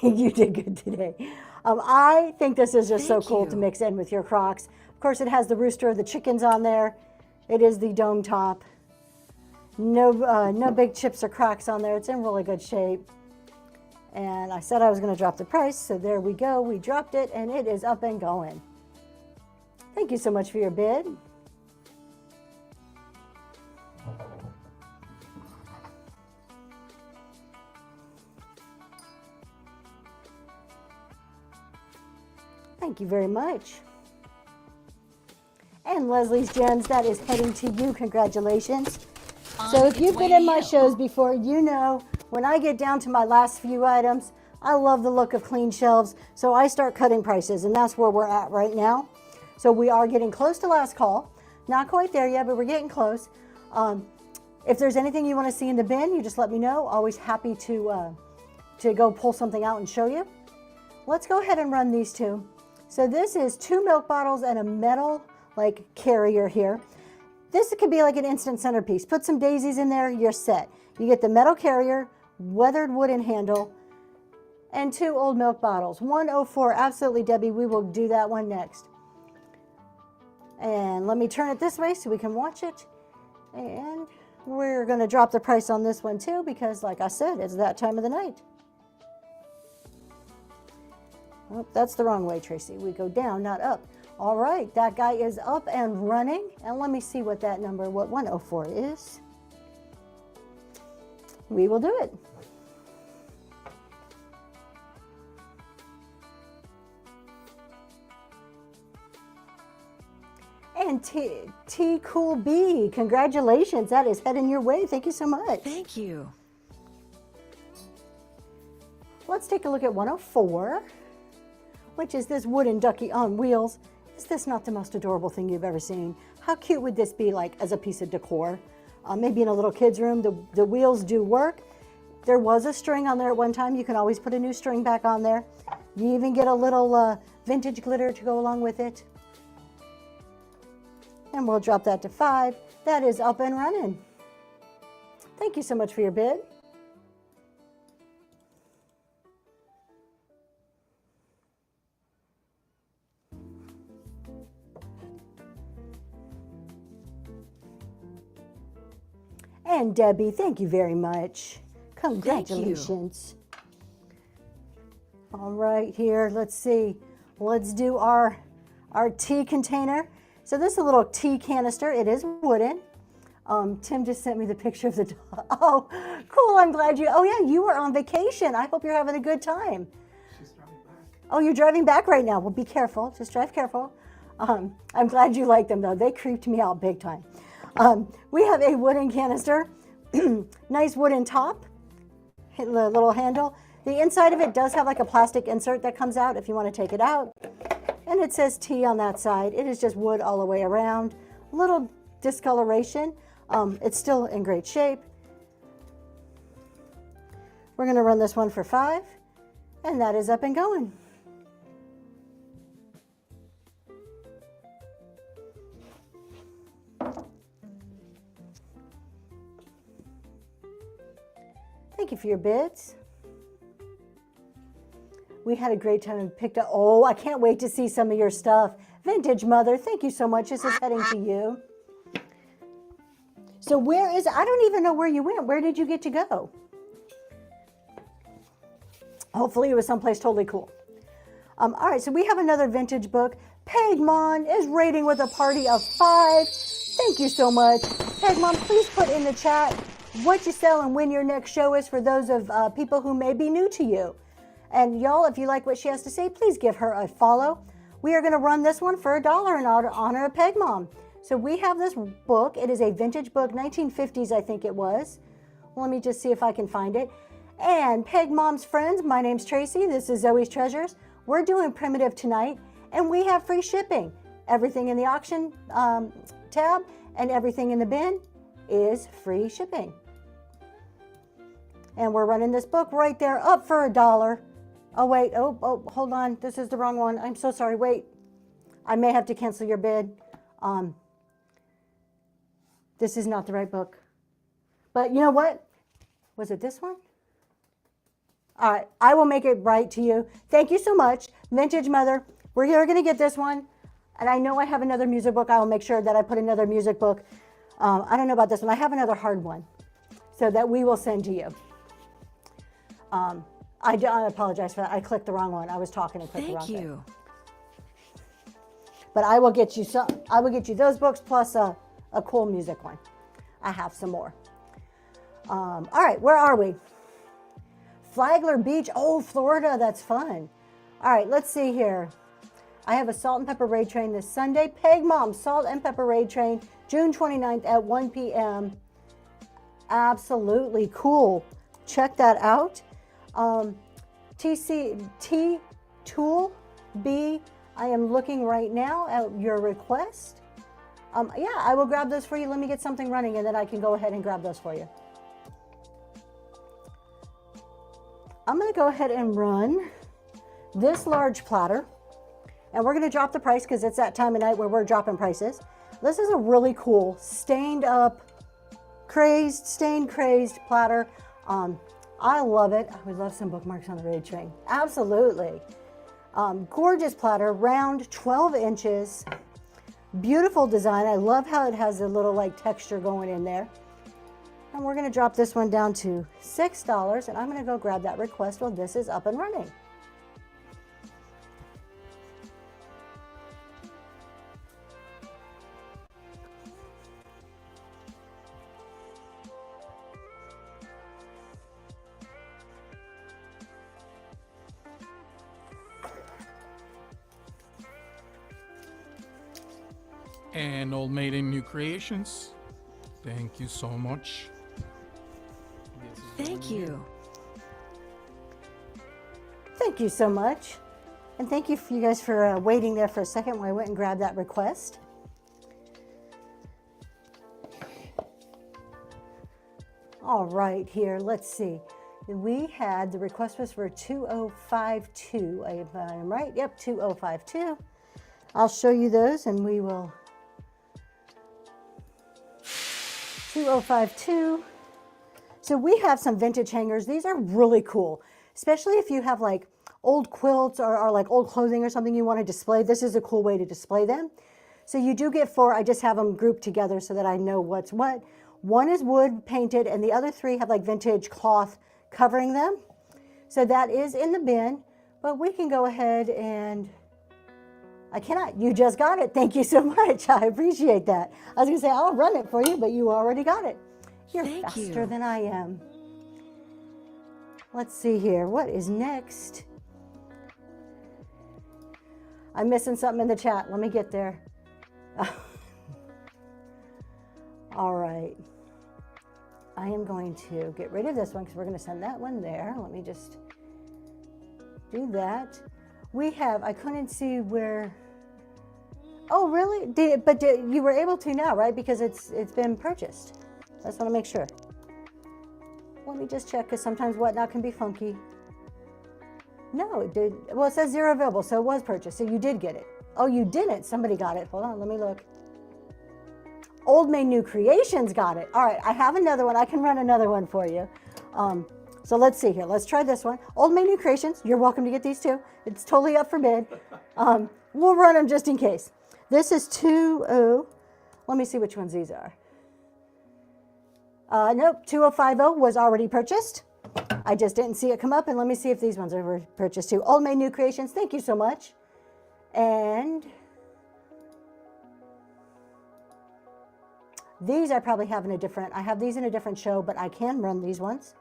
You did good today. I think this is just so cool to mix in with your crocks. Of course, it has the rooster of the chickens on there. It is the dome top. No big chips or cracks on there. It's in really good shape. And I said I was going to drop the price, so there we go. We dropped it, and it is up and going. Thank you so much for your bid. Thank you very much. And Leslie's Gems, that is heading to you. Congratulations. So if you've been in my shows before, you know when I get down to my last few items, I love the look of clean shelves, so I start cutting prices, and that's where we're at right now. So we are getting close to last call. Not quite there yet, but we're getting close. If there's anything you want to see in the bin, you just let me know. Always happy to go pull something out and show you. Let's go ahead and run these two. So this is 2 milk bottles and a metal carrier here. This could be like an instant centerpiece. Put some daisies in there, you're set. You get the metal carrier, weathered wooden handle, and 2 old milk bottles. 104, absolutely, Debbie. We will do that one next. And let me turn it this way so we can watch it. And we're going to drop the price on this one too because, like I said, it's that time of the night. Oh, that's the wrong way, Tracy. We go down, not up. All right, that guy is up and running. And let me see what that number, what 104 is. We will do it. And T Cool B, congratulations. That is heading your way. Thank you so much. Thank you. Let's take a look at 104, which is this wooden ducky on wheels. Is this not the most adorable thing you've ever seen? How cute would this be as a piece of decor? Maybe in a little kid's room. The wheels do work. There was a string on there at one time. You can always put a new string back on there. You even get a little vintage glitter to go along with it. And we'll drop that to 5. That is up and running. Thank you so much for your bid. And Debbie, thank you very much. Congratulations. All right, here, let's see. Let's do our tea container. So this is a little tea canister. It is wooden. Tim just sent me the picture of the dog. Oh, cool, I'm glad you, oh yeah, you were on vacation. I hope you're having a good time. She's driving back. Oh, you're driving back right now. Well, be careful, just drive careful. I'm glad you like them though. They creeped me out big time. We have a wooden canister, nice wooden top, the little handle. The inside of it does have like a plastic insert that comes out if you want to take it out. And it says tea on that side. It is just wood all the way around. Little discoloration. It's still in great shape. We're going to run this one for 5, and that is up and going. Thank you for your bids. We had a great time and picked up, oh, I can't wait to see some of your stuff. Vintage Mother, thank you so much. This is heading to you. So I don't even know where you went. Where did you get to go? Hopefully it was someplace totally cool. All right, so we have another vintage book. Pegmon is rating with a party of 5. Thank you so much. Pegmon, please put in the chat what you sell and when your next show is for those of people who may be new to you. And y'all, if you like what she has to say, please give her a follow. We are going to run this one for $1 in honor of Pegmon. So we have this book. It is a vintage book, 1950s, I think it was. Let me just see if I can find it. And Pegmom's friends, my name's Tracy. This is Zoe's Treasures. We're doing primitive tonight, and we have free shipping. Everything in the auction tab and everything in the bin is free shipping. And we're running this book right there up for $1. Oh, wait. Oh, hold on. This is the wrong one. I'm so sorry. Wait. I may have to cancel your bid. This is not the right book. But you know what? Was it this one? All right. I will make it right to you. Thank you so much. Vintage Mother. We're here going to get this one. And I know I have another music book. I will make sure that I put another music book. I don't know about this one. I have another hard one. So that we will send to you. I apologize for that. I clicked the wrong one. I was talking and clicked the wrong Thank thing. you. But I will get you some. I will get you those books plus a cool music one. I have some more. All right, where are we? Flagler Beach. Oh, Florida. That's fun. All right, let's see here. I have a Salt and Pepper Raid Train this Sunday. Peg Mom Salt and Pepper Raid Train, June 29th at 1 p.m. Absolutely cool. Check that out. T Tool B, I am looking right now at your request. Yeah, I will grab those for you. Let me get something running and then I can go ahead and grab those for you. I'm going to go ahead and run this large platter. And we're going to drop the price because it's that time of night where we're dropping prices. This is a really cool stained up, stained crazed platter. I love it. I would love some bookmarks on the Raid Train. Absolutely. Gorgeous platter, round, 12 inches. Beautiful design. I love how it has a little like texture going in there. And we're going to drop this one down to $6. And I'm going to go grab that request while this is up and running. And Old Maiden New Creations, thank you so much. Thank you. Thank you so much. And thank you for you guys for waiting there for a second while I went and grabbed that request. All right, here, let's see. We had, the request was for 2052, if I'm right. Yep, 2052. I'll show you those and we will. 2052. So we have some vintage hangers. These are really cool, especially if you have like old quilts or like old clothing or something you want to display. This is a cool way to display them. So you do get 4. I just have them grouped together so that I know what's what. One is wood painted and the other 3 have like vintage cloth covering them. So that is in the bin, but we can go ahead and I cannot. You just got it. Thank you so much. I appreciate that. I was going to say, I'll run it for you, but you already got it. You're faster than I am. Let's see here. What is next? I'm missing something in the chat. Let me get there. All right. I am going to get rid of this one because we're going to send that one there. Let me just do that. We have, I couldn't see where, oh really? You were able to now, right? Because it's been purchased. I just want to make sure. Let me just check because sometimes whatnot can be funky. No, it did. Well, it says 0 available, so it was purchased. So you did get it. Oh, you didn't. Somebody got it. Hold on, let me look. Old Maid New Creations got it. All right, I have another one. I can run another one for you. So let's see here. Let's try this one. Old Maid New Creations. You're welcome to get these too. It's totally up for bid. We'll run them just in case. This is 20. Let me see which ones these are. Nope, 2050 was already purchased. I just didn't see it come up. And let me see if these ones are purchased too. Old Maid New Creations. Thank you so much. And these I probably have in a different. I have these in a different show, but I can run these ones.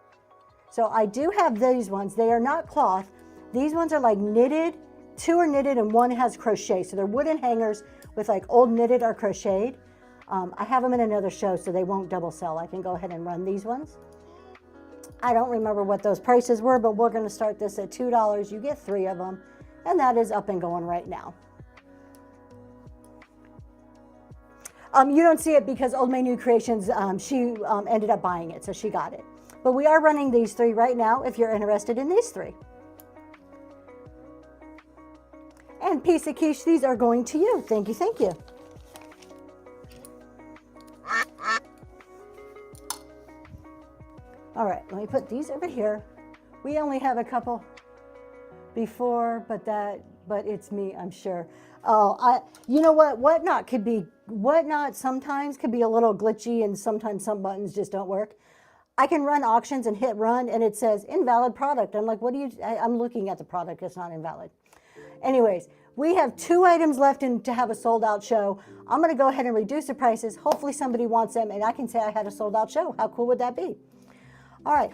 So I do have these ones. They are not cloth. These ones are like knitted. 2 are knitted and 1 has crochet. So they're wooden hangers with like old knitted or crocheted. I have them in another show so they won't double sell. I can go ahead and run these ones. I don't remember what those prices were, but we're going to start this at $2. You get 3 of them, and that is up and going right now. You don't see it because Old Maid New Creations, she ended up buying it, so she got it. But we are running these 3 right now if you're interested in these 3. And piece of quiche, these are going to you. Thank you, thank you. All right, let me put these over here. We only have a couple before, but it's me, I'm sure. Oh, you know what? Whatnot sometimes could be a little glitchy, and sometimes some buttons just don't work. I can run auctions and hit run, and it says invalid product. I'm like, I'm looking at the product, it's not invalid. Anyways, we have 2 items left to have a sold out show. I'm gonna go ahead and reduce the prices. Hopefully somebody wants them, and I can say I had a sold out show. How cool would that be? All right,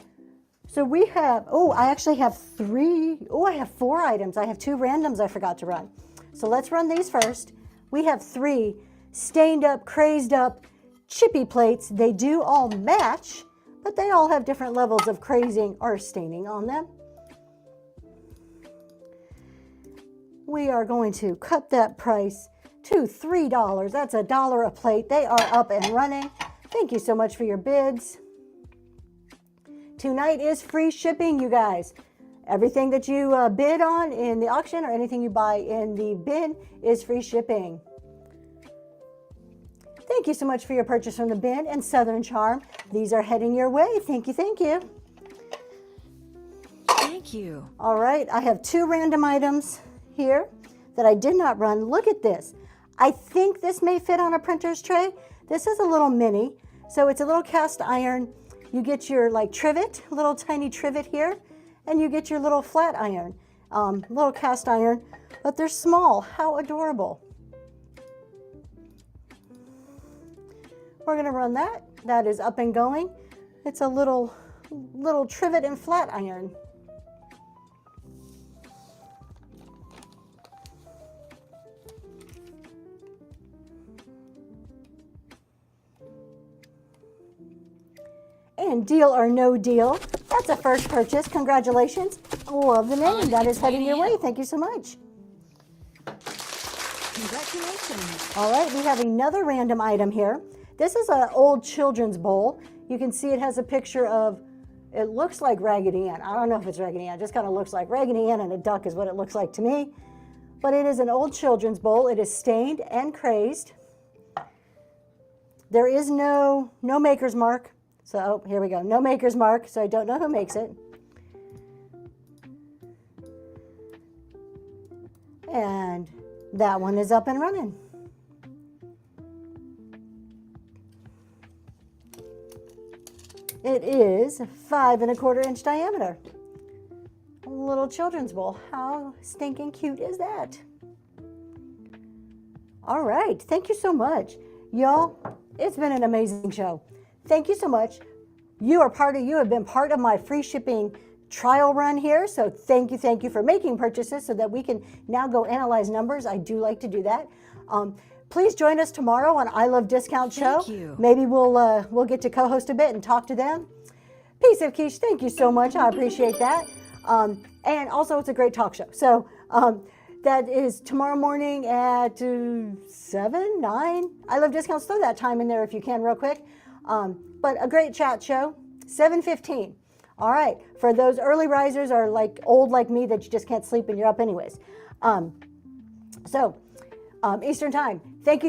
so we have, I actually have 3, I have 4 items. I have 2 randoms I forgot to run. So let's run these first. We have 3 stained up, crazed up, chippy plates. They do all match, but they all have different levels of crazing or staining on them. We are going to cut that price to $3. That's $1 a plate. They are up and running. Thank you so much for your bids. Tonight is free shipping, you guys. Everything that you bid on in the auction or anything you buy in the bin is free shipping. Thank you so much for your purchase from the bin and Southern Charm. These are heading your way. Thank you, thank you. Thank you. All right, I have 2 random items here that I did not run. Look at this. I think this may fit on a printer's tray. This is a little mini, so it's a little cast iron. You get your like trivet, little tiny trivet here, and you get your little flat iron, little cast iron, but they're small. How adorable. We're gonna run that. That is up and going. It's a little trivet and flat iron. And deal or no deal. That's a first purchase. Congratulations. Love the name. That is heading your way. Thank you so much. Congratulations. All right, we have another random item here. This is an old children's bowl. You can see it has a picture of, it looks like Raggedy Ann. I don't know if it's Raggedy Ann. It just kind of looks like Raggedy Ann and a duck is what it looks like to me. But it is an old children's bowl. It is stained and crazed. There is no maker's mark. So here we go, no maker's mark, so I don't know who makes it. And that one is up and running. It is 5 1/4 inch diameter. A little children's bowl. How stinking cute is that? All right, thank you so much. Y'all, it's been an amazing show. Thank you so much. You have been part of my free shipping trial run here. So thank you for making purchases so that we can now go analyze numbers. I do like to do that. Please join us tomorrow on I Love Discount Show. Thank you. Maybe we'll get to co-host a bit and talk to them. Piece of quiche, thank you so much. I appreciate that. And also it's a great talk show. So that is tomorrow morning at 7, 9. I Love Discounts. Throw that time in there if you can real quick. But a great chat show, 7:15. All right, for those early risers or like old like me that you just can't sleep and you're up anyways. Eastern time. Thank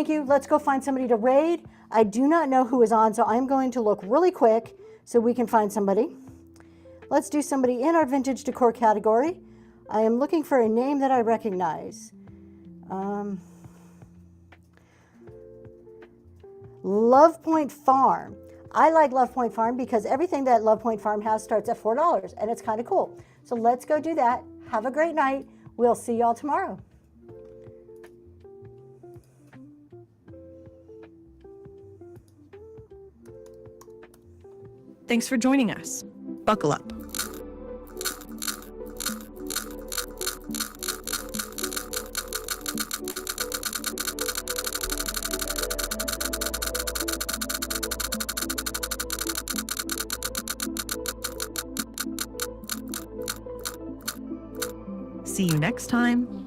you. Let's go find somebody to raid. I do not know who is on, so I'm going to look really quick so we can find somebody. Let's do somebody in our vintage decor category. I am looking for a name that I recognize. Love Point Farm. I like Love Point Farm because everything that Love Point Farm has starts at $4 and it's kind of cool. So let's go do that. Have a great night. We'll see y'all tomorrow. Thanks for joining us. Buckle up. See you next time